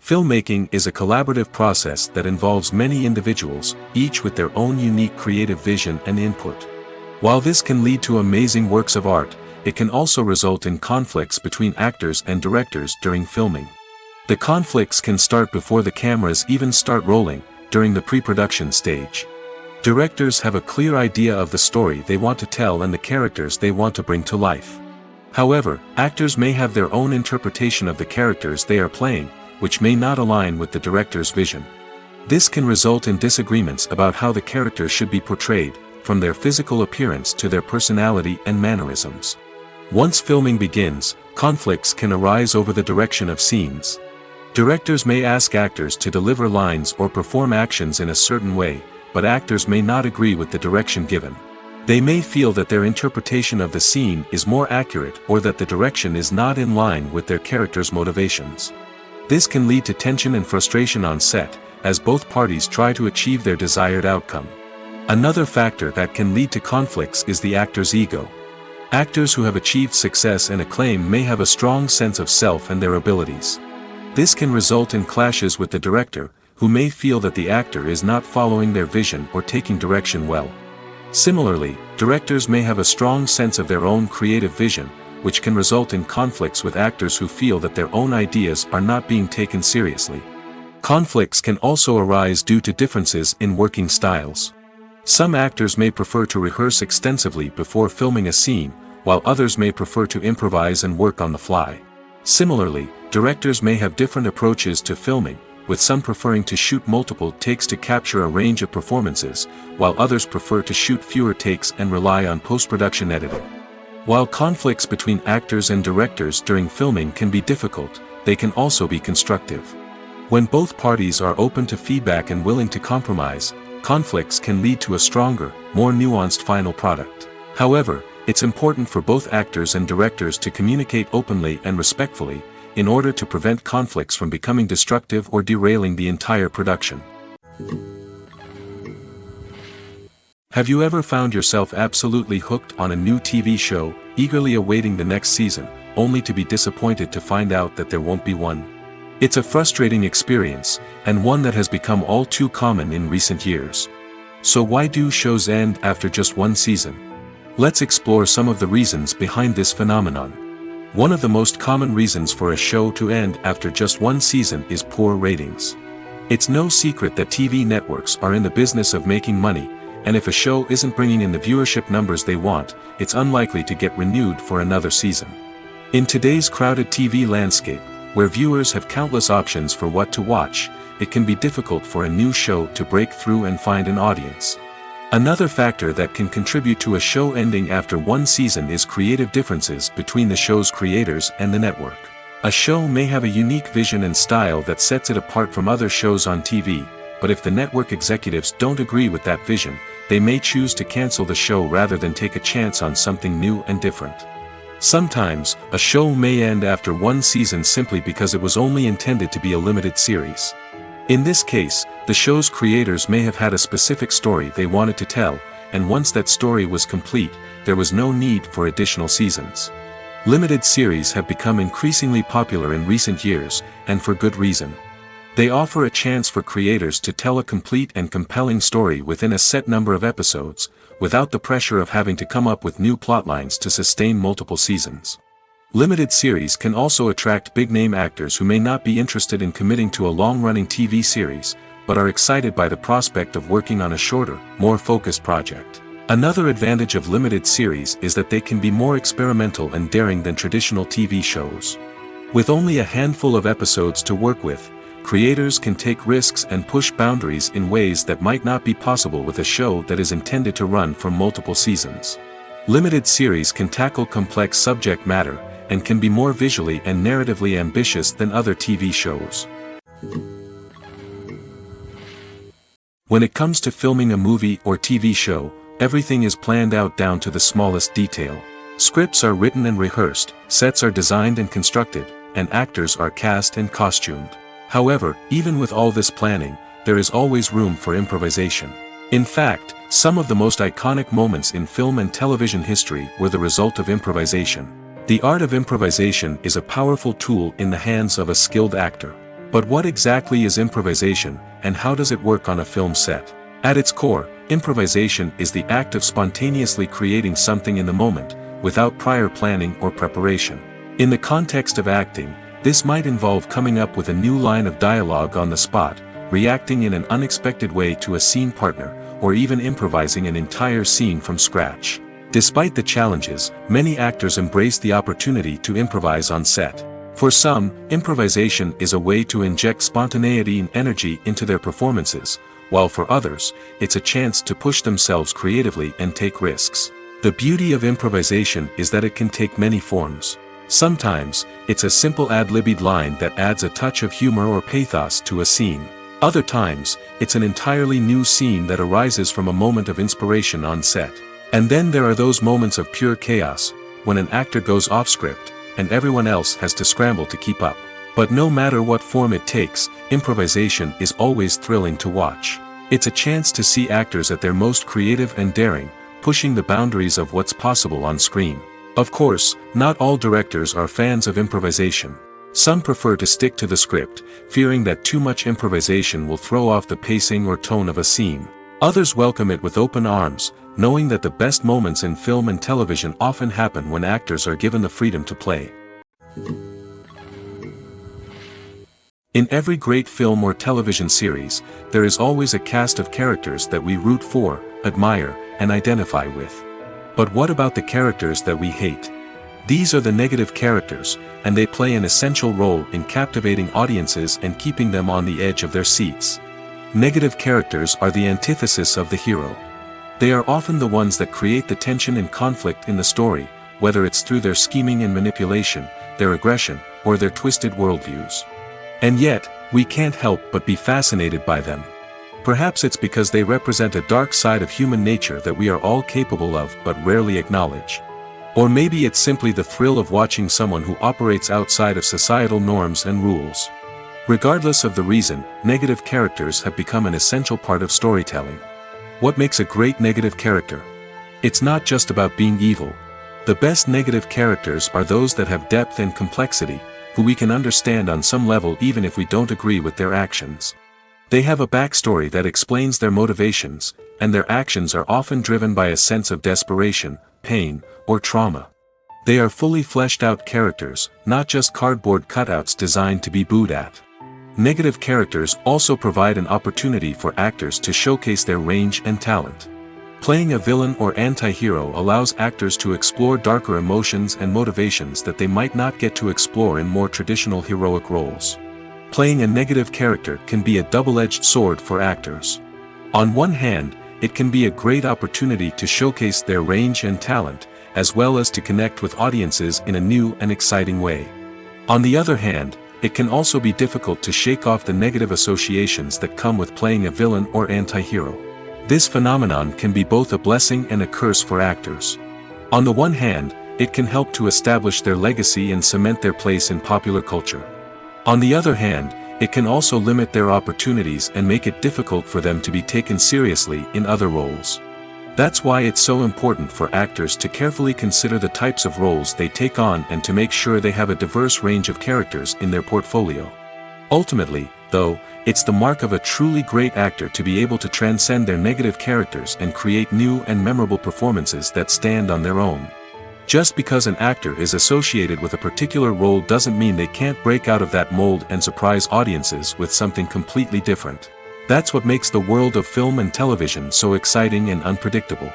Filmmaking is a collaborative process that involves many individuals, each with their own unique creative vision and input. While this can lead to amazing works of art, it can also result in conflicts between actors and directors during filming. The conflicts can start before the cameras even start rolling, during the pre-production stage. Directors have a clear idea of the story they want to tell and the characters they want to bring to life. However, actors may have their own interpretation of the characters they are playing, which may not align with the director's vision. This can result in disagreements about how the characters should be portrayed, from their physical appearance to their personality and mannerisms. Once filming begins, conflicts can arise over the direction of scenes. Directors may ask actors to deliver lines or perform actions in a certain way, but actors may not agree with the direction given. They may feel that their interpretation of the scene is more accurate or that the direction is not in line with their character's motivations. This can lead to tension and frustration on set, as both parties try to achieve their desired outcome. Another factor that can lead to conflicts is the actor's ego. Actors who have achieved success and acclaim may have a strong sense of self and their abilities. This can result in clashes with the director, who may feel that the actor is not following their vision or taking direction well. Similarly, directors may have a strong sense of their own creative vision, which can result in conflicts with actors who feel that their own ideas are not being taken seriously. Conflicts can also arise due to differences in working styles. Some actors may prefer to rehearse extensively before filming a scene, while others may prefer to improvise and work on the fly. Similarly, directors may have different approaches to filming, with some preferring to shoot multiple takes to capture a range of performances, while others prefer to shoot fewer takes and rely on post-production editing. While conflicts between actors and directors during filming can be difficult, they can also be constructive. When both parties are open to feedback and willing to compromise, conflicts can lead to a stronger, more nuanced final product. However, it's important for both actors and directors to communicate openly and respectfully, in order to prevent conflicts from becoming destructive or derailing the entire production. Have you ever found yourself absolutely hooked on a new TV show, eagerly awaiting the next season, only to be disappointed to find out that there won't be one? It's a frustrating experience, and one that has become all too common in recent years. So why do shows end after just one season? Let's explore some of the reasons behind this phenomenon. One of the most common reasons for a show to end after just one season is poor ratings. It's no secret that TV networks are in the business of making money, and if a show isn't bringing in the viewership numbers they want, it's unlikely to get renewed for another season. In today's crowded TV landscape, where viewers have countless options for what to watch, it can be difficult for a new show to break through and find an audience. Another factor that can contribute to a show ending after one season is creative differences between the show's creators and the network. A show may have a unique vision and style that sets it apart from other shows on TV, but if the network executives don't agree with that vision, they may choose to cancel the show rather than take a chance on something new and different. Sometimes, a show may end after one season simply because it was only intended to be a limited series. In this case, the show's creators may have had a specific story they wanted to tell, and once that story was complete, there was no need for additional seasons. Limited series have become increasingly popular in recent years, and for good reason. They offer a chance for creators to tell a complete and compelling story within a set number of episodes, without the pressure of having to come up with new plotlines to sustain multiple seasons. Limited series can also attract big-name actors who may not be interested in committing to a long-running TV series, but are excited by the prospect of working on a shorter, more focused project. Another advantage of limited series is that they can be more experimental and daring than traditional TV shows. With only a handful of episodes to work with, creators can take risks and push boundaries in ways that might not be possible with a show that is intended to run for multiple seasons. Limited series can tackle complex subject matter, and can be more visually and narratively ambitious than other TV shows. When it comes to filming a movie or TV show, everything is planned out down to the smallest detail. Scripts are written and rehearsed, sets are designed and constructed, and actors are cast and costumed. However, even with all this planning, there is always room for improvisation. In fact, some of the most iconic moments in film and television history were the result of improvisation. The art of improvisation is a powerful tool in the hands of a skilled actor. But what exactly is improvisation, and how does it work on a film set? At its core, improvisation is the act of spontaneously creating something in the moment, without prior planning or preparation. In the context of acting, this might involve coming up with a new line of dialogue on the spot, reacting in an unexpected way to a scene partner, or even improvising an entire scene from scratch. Despite the challenges, many actors embrace the opportunity to improvise on set. For some, improvisation is a way to inject spontaneity and energy into their performances, while for others, it's a chance to push themselves creatively and take risks. The beauty of improvisation is that it can take many forms. Sometimes, it's a simple ad-libbed line that adds a touch of humor or pathos to a scene. Other times, it's an entirely new scene that arises from a moment of inspiration on set. And then there are those moments of pure chaos, when an actor goes off script, and everyone else has to scramble to keep up. But no matter what form it takes, improvisation is always thrilling to watch. It's a chance to see actors at their most creative and daring, pushing the boundaries of what's possible on screen. Of course, not all directors are fans of improvisation. Some prefer to stick to the script, fearing that too much improvisation will throw off the pacing or tone of a scene. Others welcome it with open arms, knowing that the best moments in film and television often happen when actors are given the freedom to play. In every great film or television series, there is always a cast of characters that we root for, admire, and identify with. But what about the characters that we hate? These are the negative characters, and they play an essential role in captivating audiences and keeping them on the edge of their seats. Negative characters are the antithesis of the hero. They are often the ones that create the tension and conflict in the story, whether it's through their scheming and manipulation, their aggression, or their twisted worldviews. And yet, we can't help but be fascinated by them. Perhaps it's because they represent a dark side of human nature that we are all capable of but rarely acknowledge. Or maybe it's simply the thrill of watching someone who operates outside of societal norms and rules. Regardless of the reason, negative characters have become an essential part of storytelling. What makes a great negative character? It's not just about being evil. The best negative characters are those that have depth and complexity, who we can understand on some level even if we don't agree with their actions. They have a backstory that explains their motivations, and their actions are often driven by a sense of desperation, pain, or trauma. They are fully fleshed out characters, not just cardboard cutouts designed to be booed at. Negative characters also provide an opportunity for actors to showcase their range and talent. Playing a villain or anti-hero allows actors to explore darker emotions and motivations that they might not get to explore in more traditional heroic roles. Playing a negative character can be a double-edged sword for actors. On one hand, it can be a great opportunity to showcase their range and talent, as well as to connect with audiences in a new and exciting way. On the other hand, it can also be difficult to shake off the negative associations that come with playing a villain or anti-hero. This phenomenon can be both a blessing and a curse for actors. On the one hand, it can help to establish their legacy and cement their place in popular culture. On the other hand, it can also limit their opportunities and make it difficult for them to be taken seriously in other roles. That's why it's so important for actors to carefully consider the types of roles they take on and to make sure they have a diverse range of characters in their portfolio. Ultimately, though, it's the mark of a truly great actor to be able to transcend their negative characters and create new and memorable performances that stand on their own. Just because an actor is associated with a particular role doesn't mean they can't break out of that mold and surprise audiences with something completely different. That's what makes the world of film and television so exciting and unpredictable.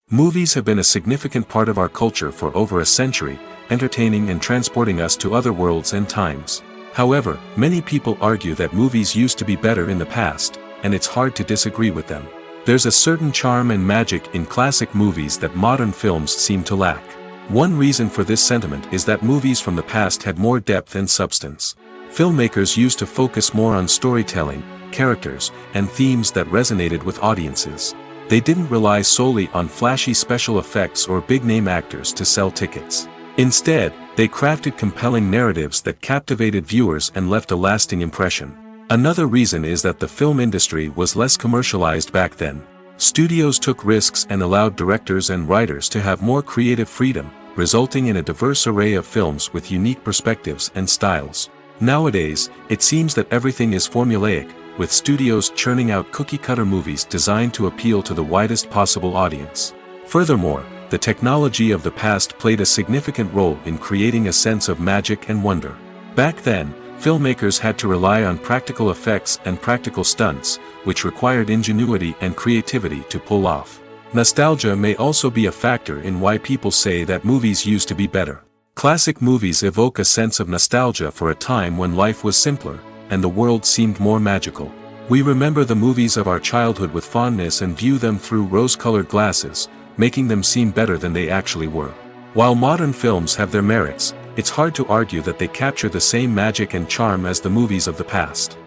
Movies have been a significant part of our culture for over a century, entertaining and transporting us to other worlds and times. However, many people argue that movies used to be better in the past, and it's hard to disagree with them. There's a certain charm and magic in classic movies that modern films seem to lack. One reason for this sentiment is that movies from the past had more depth and substance. Filmmakers used to focus more on storytelling, characters, and themes that resonated with audiences. They didn't rely solely on flashy special effects or big-name actors to sell tickets. Instead, they crafted compelling narratives that captivated viewers and left a lasting impression. Another reason is that the film industry was less commercialized back then. Studios took risks and allowed directors and writers to have more creative freedom, resulting in a diverse array of films with unique perspectives and styles. Nowadays, it seems that everything is formulaic, with studios churning out cookie-cutter movies designed to appeal to the widest possible audience. Furthermore, the technology of the past played a significant role in creating a sense of magic and wonder. Back then, filmmakers had to rely on practical effects and practical stunts, which required ingenuity and creativity to pull off. Nostalgia may also be a factor in why people say that movies used to be better. Classic movies evoke a sense of nostalgia for a time when life was simpler, and the world seemed more magical. We remember the movies of our childhood with fondness and view them through rose-colored glasses, making them seem better than they actually were. While modern films have their merits, it's hard to argue that they capture the same magic and charm as the movies of the past.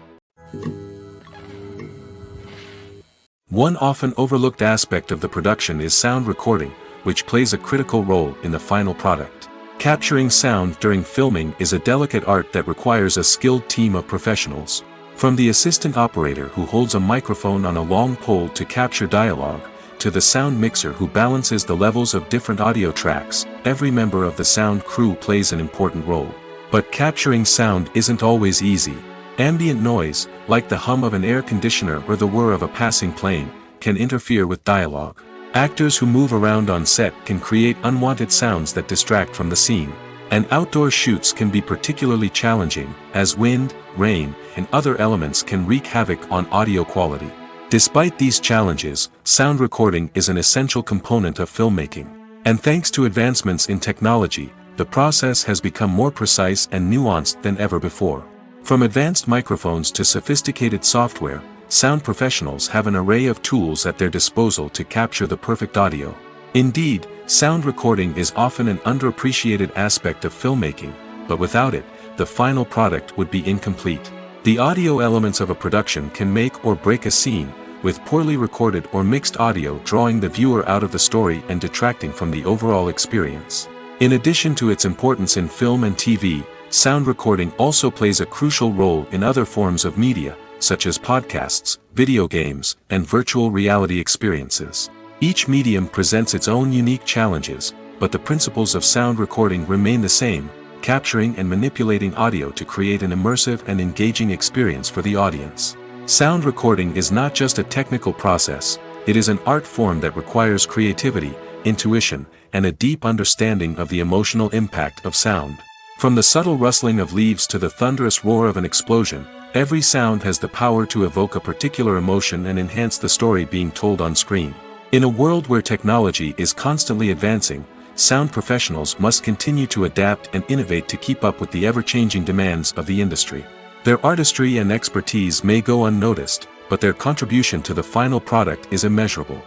One often overlooked aspect of the production is sound recording, which plays a critical role in the final product. Capturing sound during filming is a delicate art that requires a skilled team of professionals. From the assistant operator who holds a microphone on a long pole to capture dialogue, to the sound mixer who balances the levels of different audio tracks, every member of the sound crew plays an important role. But capturing sound isn't always easy. Ambient noise, like the hum of an air conditioner or the whir of a passing plane, can interfere with dialogue. Actors who move around on set can create unwanted sounds that distract from the scene. And outdoor shoots can be particularly challenging, as wind, rain, and other elements can wreak havoc on audio quality. Despite these challenges, sound recording is an essential component of filmmaking. And thanks to advancements in technology, the process has become more precise and nuanced than ever before. From advanced microphones to sophisticated software, sound professionals have an array of tools at their disposal to capture the perfect audio. Indeed, sound recording is often an underappreciated aspect of filmmaking, but without it, the final product would be incomplete. The audio elements of a production can make or break a scene, with poorly recorded or mixed audio drawing the viewer out of the story and detracting from the overall experience. In addition to its importance in film and TV, sound recording also plays a crucial role in other forms of media, such as podcasts, video games, and virtual reality experiences. Each medium presents its own unique challenges, but the principles of sound recording remain the same, capturing and manipulating audio to create an immersive and engaging experience for the audience. Sound recording is not just a technical process, it is an art form that requires creativity, intuition, and a deep understanding of the emotional impact of sound. From the subtle rustling of leaves to the thunderous roar of an explosion, every sound has the power to evoke a particular emotion and enhance the story being told on screen. In a world where technology is constantly advancing, sound professionals must continue to adapt and innovate to keep up with the ever-changing demands of the industry. Their artistry and expertise may go unnoticed, but their contribution to the final product is immeasurable.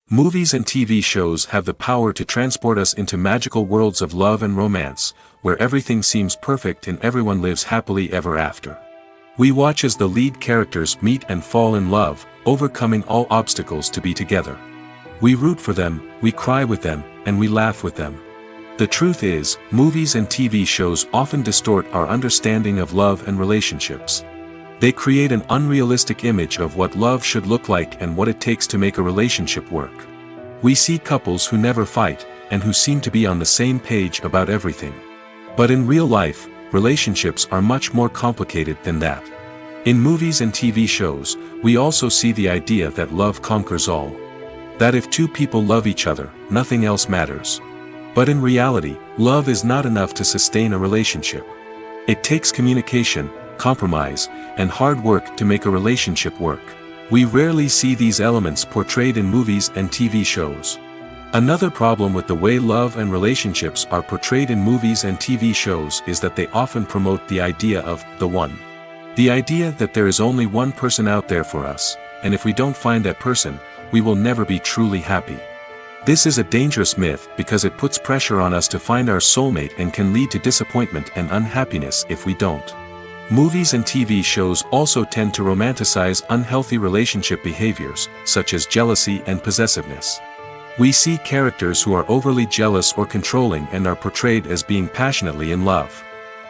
Movies and TV shows have the power to transport us into magical worlds of love and romance, where everything seems perfect and everyone lives happily ever after. We watch as the lead characters meet and fall in love, overcoming all obstacles to be together. We root for them, we cry with them, and we laugh with them. The truth is, movies and TV shows often distort our understanding of love and relationships. They create an unrealistic image of what love should look like and what it takes to make a relationship work. We see couples who never fight, and who seem to be on the same page about everything. But in real life, relationships are much more complicated than that. In movies and TV shows, we also see the idea that love conquers all. That if two people love each other, nothing else matters. But in reality, love is not enough to sustain a relationship. It takes communication, compromise, and hard work to make a relationship work. We rarely see these elements portrayed in movies and TV shows. Another problem with the way love and relationships are portrayed in movies and TV shows is that they often promote the idea of the one. The idea that there is only one person out there for us, and if we don't find that person, we will never be truly happy. This is a dangerous myth because it puts pressure on us to find our soulmate and can lead to disappointment and unhappiness if we don't. Movies and TV shows also tend to romanticize unhealthy relationship behaviors, such as jealousy and possessiveness. We see characters who are overly jealous or controlling and are portrayed as being passionately in love.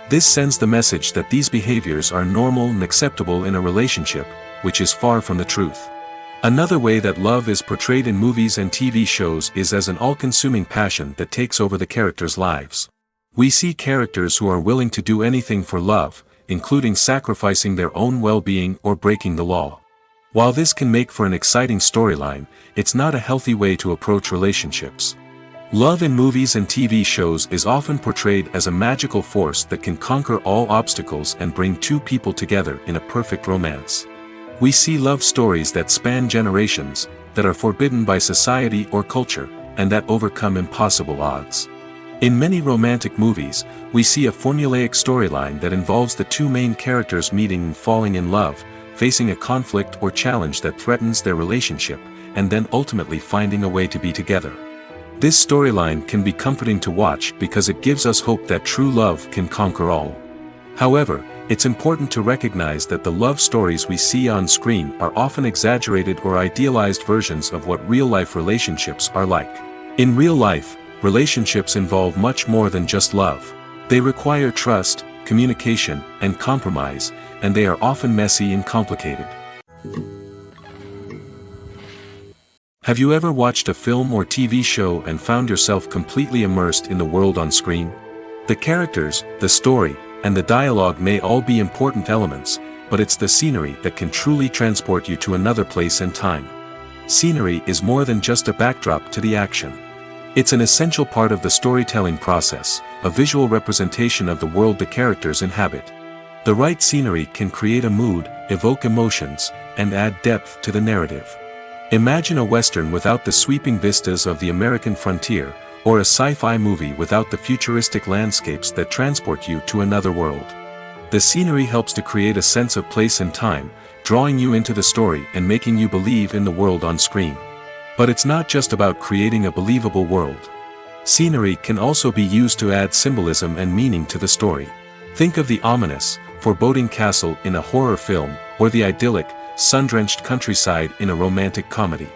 This sends the message that these behaviors are normal and acceptable in a relationship, which is far from the truth. Another way that love is portrayed in movies and TV shows is as an all-consuming passion that takes over the characters' lives. We see characters who are willing to do anything for love, including sacrificing their own well-being or breaking the law. While this can make for an exciting storyline, it's not a healthy way to approach relationships. Love in movies and TV shows is often portrayed as a magical force that can conquer all obstacles and bring two people together in a perfect romance. We see love stories that span generations, that are forbidden by society or culture, and that overcome impossible odds. In many romantic movies, we see a formulaic storyline that involves the two main characters meeting and falling in love, facing a conflict or challenge that threatens their relationship, and then ultimately finding a way to be together. This storyline can be comforting to watch because it gives us hope that true love can conquer all. However, it's important to recognize that the love stories we see on screen are often exaggerated or idealized versions of what real-life relationships are like. In real life, relationships involve much more than just love. They require trust, communication, and compromise, and they are often messy and complicated. Have you ever watched a film or TV show and found yourself completely immersed in the world on screen? The characters, the story, and the dialogue may all be important elements, but it's the scenery that can truly transport you to another place and time. Scenery is more than just a backdrop to the action. It's an essential part of the storytelling process, a visual representation of the world the characters inhabit. The right scenery can create a mood, evoke emotions, and add depth to the narrative. Imagine a Western without the sweeping vistas of the American frontier, or a sci-fi movie without the futuristic landscapes that transport you to another world. The scenery helps to create a sense of place and time, drawing you into the story and making you believe in the world on screen. But it's not just about creating a believable world. Scenery can also be used to add symbolism and meaning to the story. Think of the ominous, foreboding castle in a horror film, or the idyllic, sun-drenched countryside in a romantic comedy.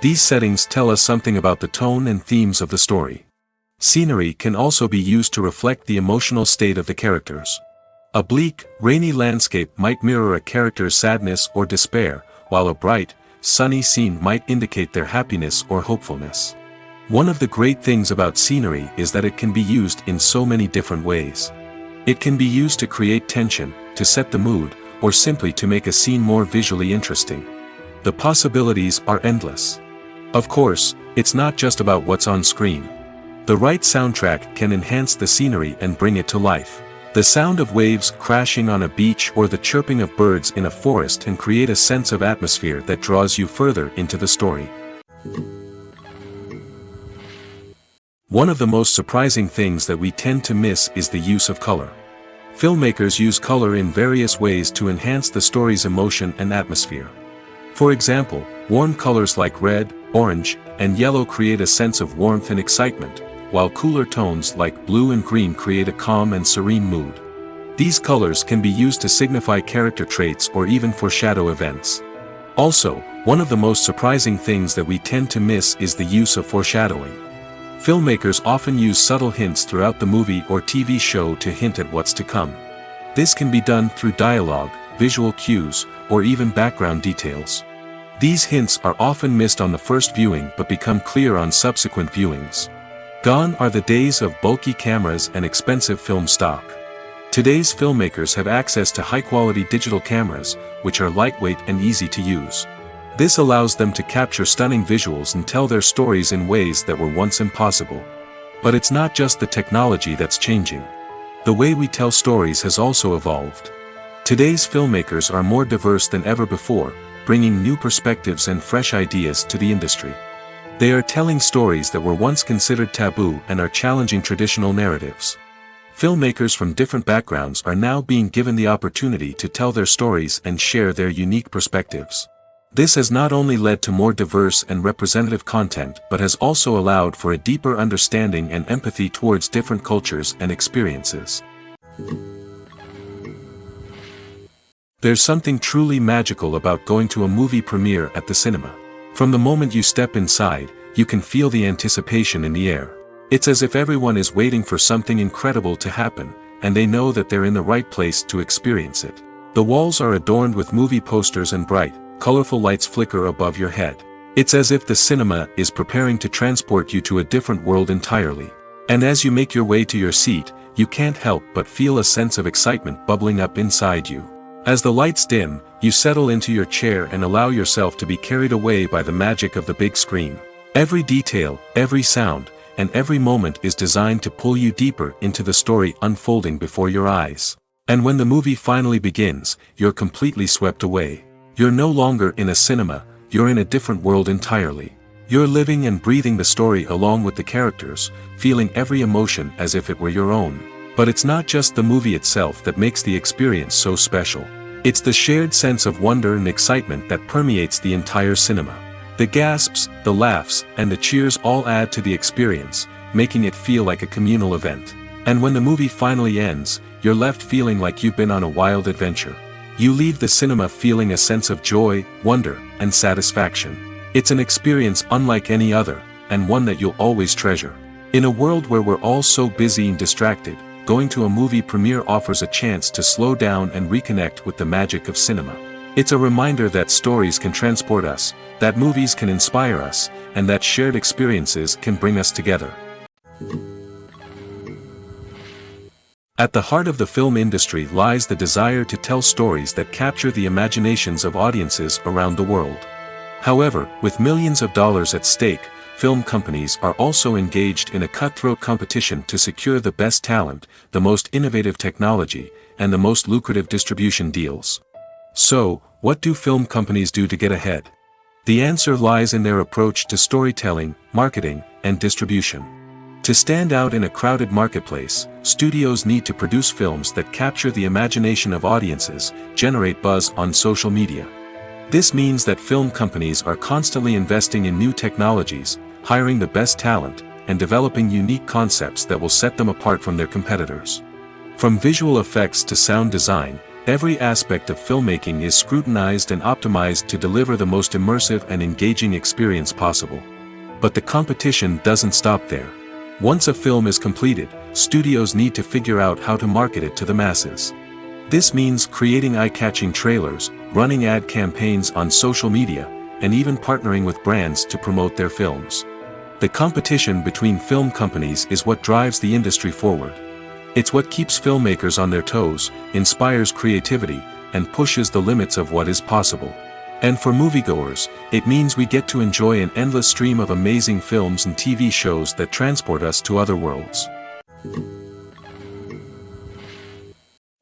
These settings tell us something about the tone and themes of the story. Scenery can also be used to reflect the emotional state of the characters. A bleak, rainy landscape might mirror a character's sadness or despair, while a bright, sunny scene might indicate their happiness or hopefulness. One of the great things about scenery is that it can be used in so many different ways. It can be used to create tension, to set the mood, or simply to make a scene more visually interesting. The possibilities are endless. Of course, it's not just about what's on screen. The right soundtrack can enhance the scenery and bring it to life. The sound of waves crashing on a beach or the chirping of birds in a forest can create a sense of atmosphere that draws you further into the story. One of the most surprising things that we tend to miss is the use of color. Filmmakers use color in various ways to enhance the story's emotion and atmosphere. For example, warm colors like red, orange, and yellow create a sense of warmth and excitement, while cooler tones like blue and green create a calm and serene mood. These colors can be used to signify character traits or even foreshadow events. Also, one of the most surprising things that we tend to miss is the use of foreshadowing. Filmmakers often use subtle hints throughout the movie or TV show to hint at what's to come. This can be done through dialogue, visual cues, or even background details. These hints are often missed on the first viewing but become clear on subsequent viewings. Gone are the days of bulky cameras and expensive film stock. Today's filmmakers have access to high-quality digital cameras, which are lightweight and easy to use. This allows them to capture stunning visuals and tell their stories in ways that were once impossible. But it's not just the technology that's changing. The way we tell stories has also evolved. Today's filmmakers are more diverse than ever before, bringing new perspectives and fresh ideas to the industry. They are telling stories that were once considered taboo and are challenging traditional narratives. Filmmakers from different backgrounds are now being given the opportunity to tell their stories and share their unique perspectives. This has not only led to more diverse and representative content but has also allowed for a deeper understanding and empathy towards different cultures and experiences. There's something truly magical about going to a movie premiere at the cinema. From the moment you step inside, you can feel the anticipation in the air. It's as if everyone is waiting for something incredible to happen, and they know that they're in the right place to experience it. The walls are adorned with movie posters and bright, colorful lights flicker above your head. It's as if the cinema is preparing to transport you to a different world entirely. And as you make your way to your seat, you can't help but feel a sense of excitement bubbling up inside you. As the lights dim, you settle into your chair and allow yourself to be carried away by the magic of the big screen. Every detail, every sound, and every moment is designed to pull you deeper into the story unfolding before your eyes. And when the movie finally begins, you're completely swept away. You're no longer in a cinema, you're in a different world entirely. You're living and breathing the story along with the characters, feeling every emotion as if it were your own. But it's not just the movie itself that makes the experience so special. It's the shared sense of wonder and excitement that permeates the entire cinema. The gasps, the laughs, and the cheers all add to the experience, making it feel like a communal event. And when the movie finally ends, you're left feeling like you've been on a wild adventure. You leave the cinema feeling a sense of joy, wonder, and satisfaction. It's an experience unlike any other, and one that you'll always treasure. In a world where we're all so busy and distracted, going to a movie premiere offers a chance to slow down and reconnect with the magic of cinema. It's a reminder that stories can transport us, that movies can inspire us, and that shared experiences can bring us together. At the heart of the film industry lies the desire to tell stories that capture the imaginations of audiences around the world. However, with millions of dollars at stake, film companies are also engaged in a cutthroat competition to secure the best talent, the most innovative technology, and the most lucrative distribution deals. So, what do film companies do to get ahead? The answer lies in their approach to storytelling, marketing, and distribution. To stand out in a crowded marketplace, studios need to produce films that capture the imagination of audiences, generate buzz on social media. This means that film companies are constantly investing in new technologies, hiring the best talent, and developing unique concepts that will set them apart from their competitors. From visual effects to sound design, every aspect of filmmaking is scrutinized and optimized to deliver the most immersive and engaging experience possible. But the competition doesn't stop there. Once a film is completed, studios need to figure out how to market it to the masses. This means creating eye-catching trailers, running ad campaigns on social media, and even partnering with brands to promote their films. The competition between film companies is what drives the industry forward. It's what keeps filmmakers on their toes, inspires creativity, and pushes the limits of what is possible. And for moviegoers, it means we get to enjoy an endless stream of amazing films and TV shows that transport us to other worlds.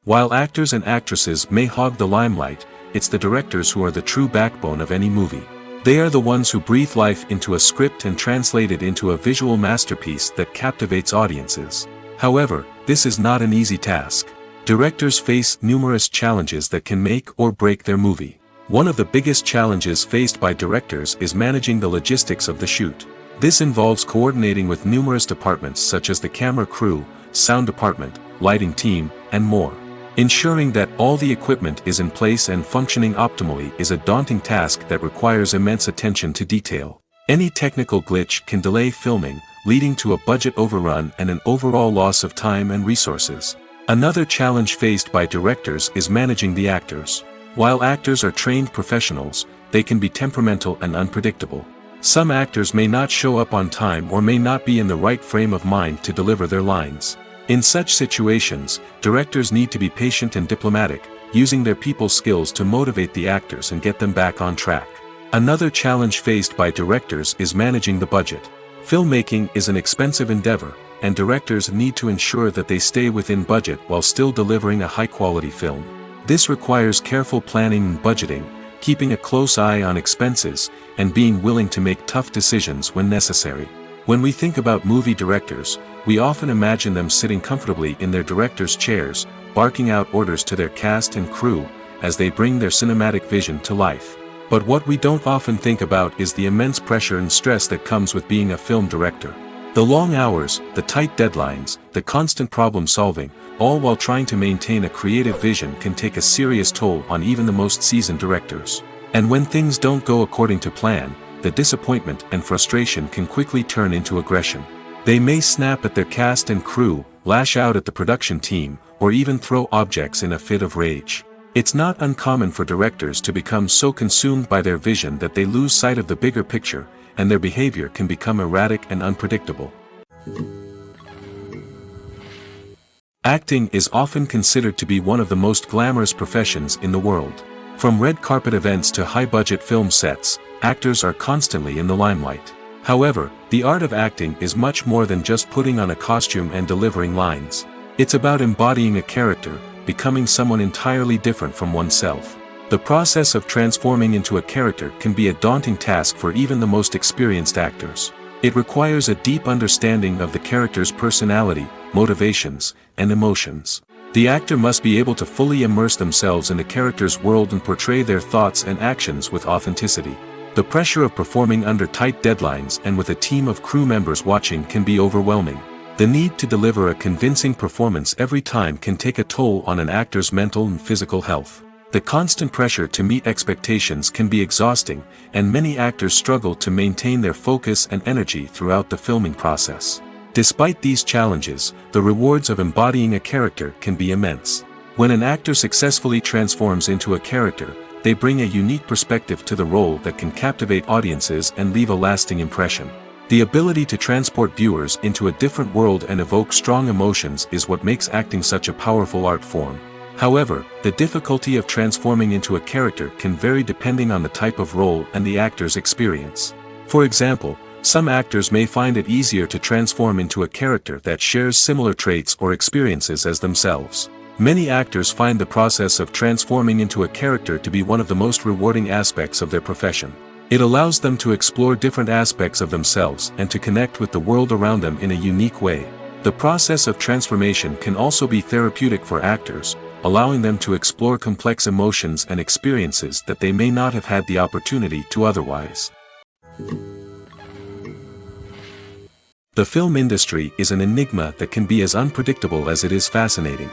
While actors and actresses may hog the limelight, it's the directors who are the true backbone of any movie. They are the ones who breathe life into a script and translate it into a visual masterpiece that captivates audiences. However, this is not an easy task. Directors face numerous challenges that can make or break their movie. One of the biggest challenges faced by directors is managing the logistics of the shoot. This involves coordinating with numerous departments such as the camera crew, sound department, lighting team, and more. Ensuring that all the equipment is in place and functioning optimally is a daunting task that requires immense attention to detail. Any technical glitch can delay filming, leading to a budget overrun and an overall loss of time and resources. Another challenge faced by directors is managing the actors. While actors are trained professionals, they can be temperamental and unpredictable. Some actors may not show up on time or may not be in the right frame of mind to deliver their lines. In such situations, directors need to be patient and diplomatic, using their people skills to motivate the actors and get them back on track. Another challenge faced by directors is managing the budget. Filmmaking is an expensive endeavor, and directors need to ensure that they stay within budget while still delivering a high-quality film. This requires careful planning and budgeting, keeping a close eye on expenses, and being willing to make tough decisions when necessary. When we think about movie directors, we often imagine them sitting comfortably in their director's chairs, barking out orders to their cast and crew, as they bring their cinematic vision to life. But what we don't often think about is the immense pressure and stress that comes with being a film director. The long hours, the tight deadlines, the constant problem solving, all while trying to maintain a creative vision can take a serious toll on even the most seasoned directors. And when things don't go according to plan, the disappointment and frustration can quickly turn into aggression. They may snap at their cast and crew, lash out at the production team, or even throw objects in a fit of rage. It's not uncommon for directors to become so consumed by their vision that they lose sight of the bigger picture, and their behavior can become erratic and unpredictable. Acting is often considered to be one of the most glamorous professions in the world. From red carpet events to high-budget film sets, actors are constantly in the limelight. However, the art of acting is much more than just putting on a costume and delivering lines. It's about embodying a character, becoming someone entirely different from oneself. The process of transforming into a character can be a daunting task for even the most experienced actors. It requires a deep understanding of the character's personality, motivations, and emotions. The actor must be able to fully immerse themselves in the character's world and portray their thoughts and actions with authenticity. The pressure of performing under tight deadlines and with a team of crew members watching can be overwhelming. The need to deliver a convincing performance every time can take a toll on an actor's mental and physical health. The constant pressure to meet expectations can be exhausting, and many actors struggle to maintain their focus and energy throughout the filming process. Despite these challenges, the rewards of embodying a character can be immense. When an actor successfully transforms into a character, they bring a unique perspective to the role that can captivate audiences and leave a lasting impression. The ability to transport viewers into a different world and evoke strong emotions is what makes acting such a powerful art form. However, the difficulty of transforming into a character can vary depending on the type of role and the actor's experience. For example, some actors may find it easier to transform into a character that shares similar traits or experiences as themselves. Many actors find the process of transforming into a character to be one of the most rewarding aspects of their profession. It allows them to explore different aspects of themselves and to connect with the world around them in a unique way. The process of transformation can also be therapeutic for actors, allowing them to explore complex emotions and experiences that they may not have had the opportunity to otherwise. The film industry is an enigma that can be as unpredictable as it is fascinating.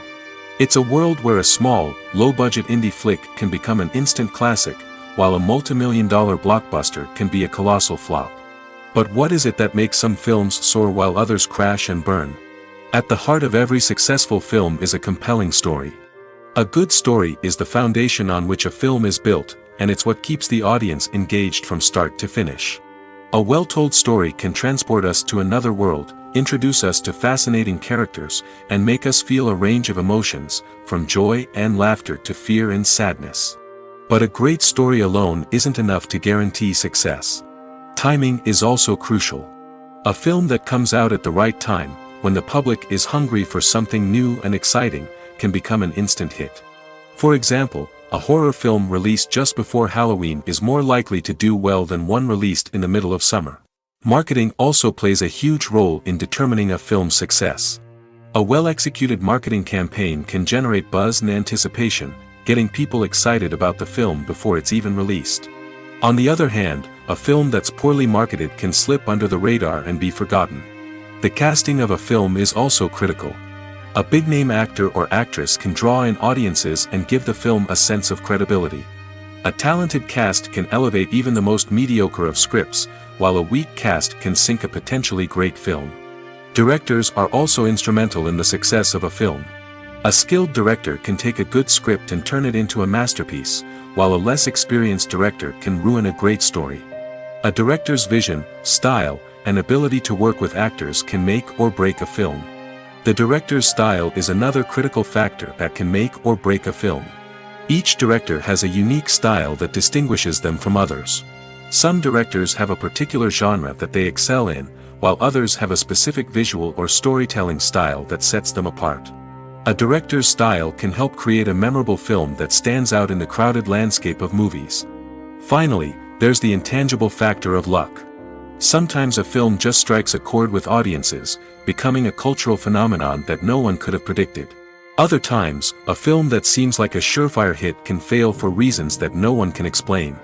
It's a world where a small, low-budget indie flick can become an instant classic, while a multi-million-dollar blockbuster can be a colossal flop. But what is it that makes some films soar while others crash and burn? At the heart of every successful film is a compelling story. A good story is the foundation on which a film is built, and it's what keeps the audience engaged from start to finish. A well-told story can transport us to another world, introduce us to fascinating characters, and make us feel a range of emotions, from joy and laughter to fear and sadness. But a great story alone isn't enough to guarantee success. Timing is also crucial. A film that comes out at the right time, when the public is hungry for something new and exciting, can become an instant hit. For example, a horror film released just before Halloween is more likely to do well than one released in the middle of summer. Marketing also plays a huge role in determining a film's success. A well-executed marketing campaign can generate buzz and anticipation, getting people excited about the film before it's even released. On the other hand, a film that's poorly marketed can slip under the radar and be forgotten. The casting of a film is also critical. A big-name actor or actress can draw in audiences and give the film a sense of credibility. A talented cast can elevate even the most mediocre of scripts, while a weak cast can sink a potentially great film. Directors are also instrumental in the success of a film. A skilled director can take a good script and turn it into a masterpiece, while a less experienced director can ruin a great story. A director's vision, style, and ability to work with actors can make or break a film. The director's style is another critical factor that can make or break a film. Each director has a unique style that distinguishes them from others. Some directors have a particular genre that they excel in, while others have a specific visual or storytelling style that sets them apart. A director's style can help create a memorable film that stands out in the crowded landscape of movies. Finally, there's the intangible factor of luck. Sometimes a film just strikes a chord with audiences, becoming a cultural phenomenon that no one could have predicted. Other times, a film that seems like a surefire hit can fail for reasons that no one can explain.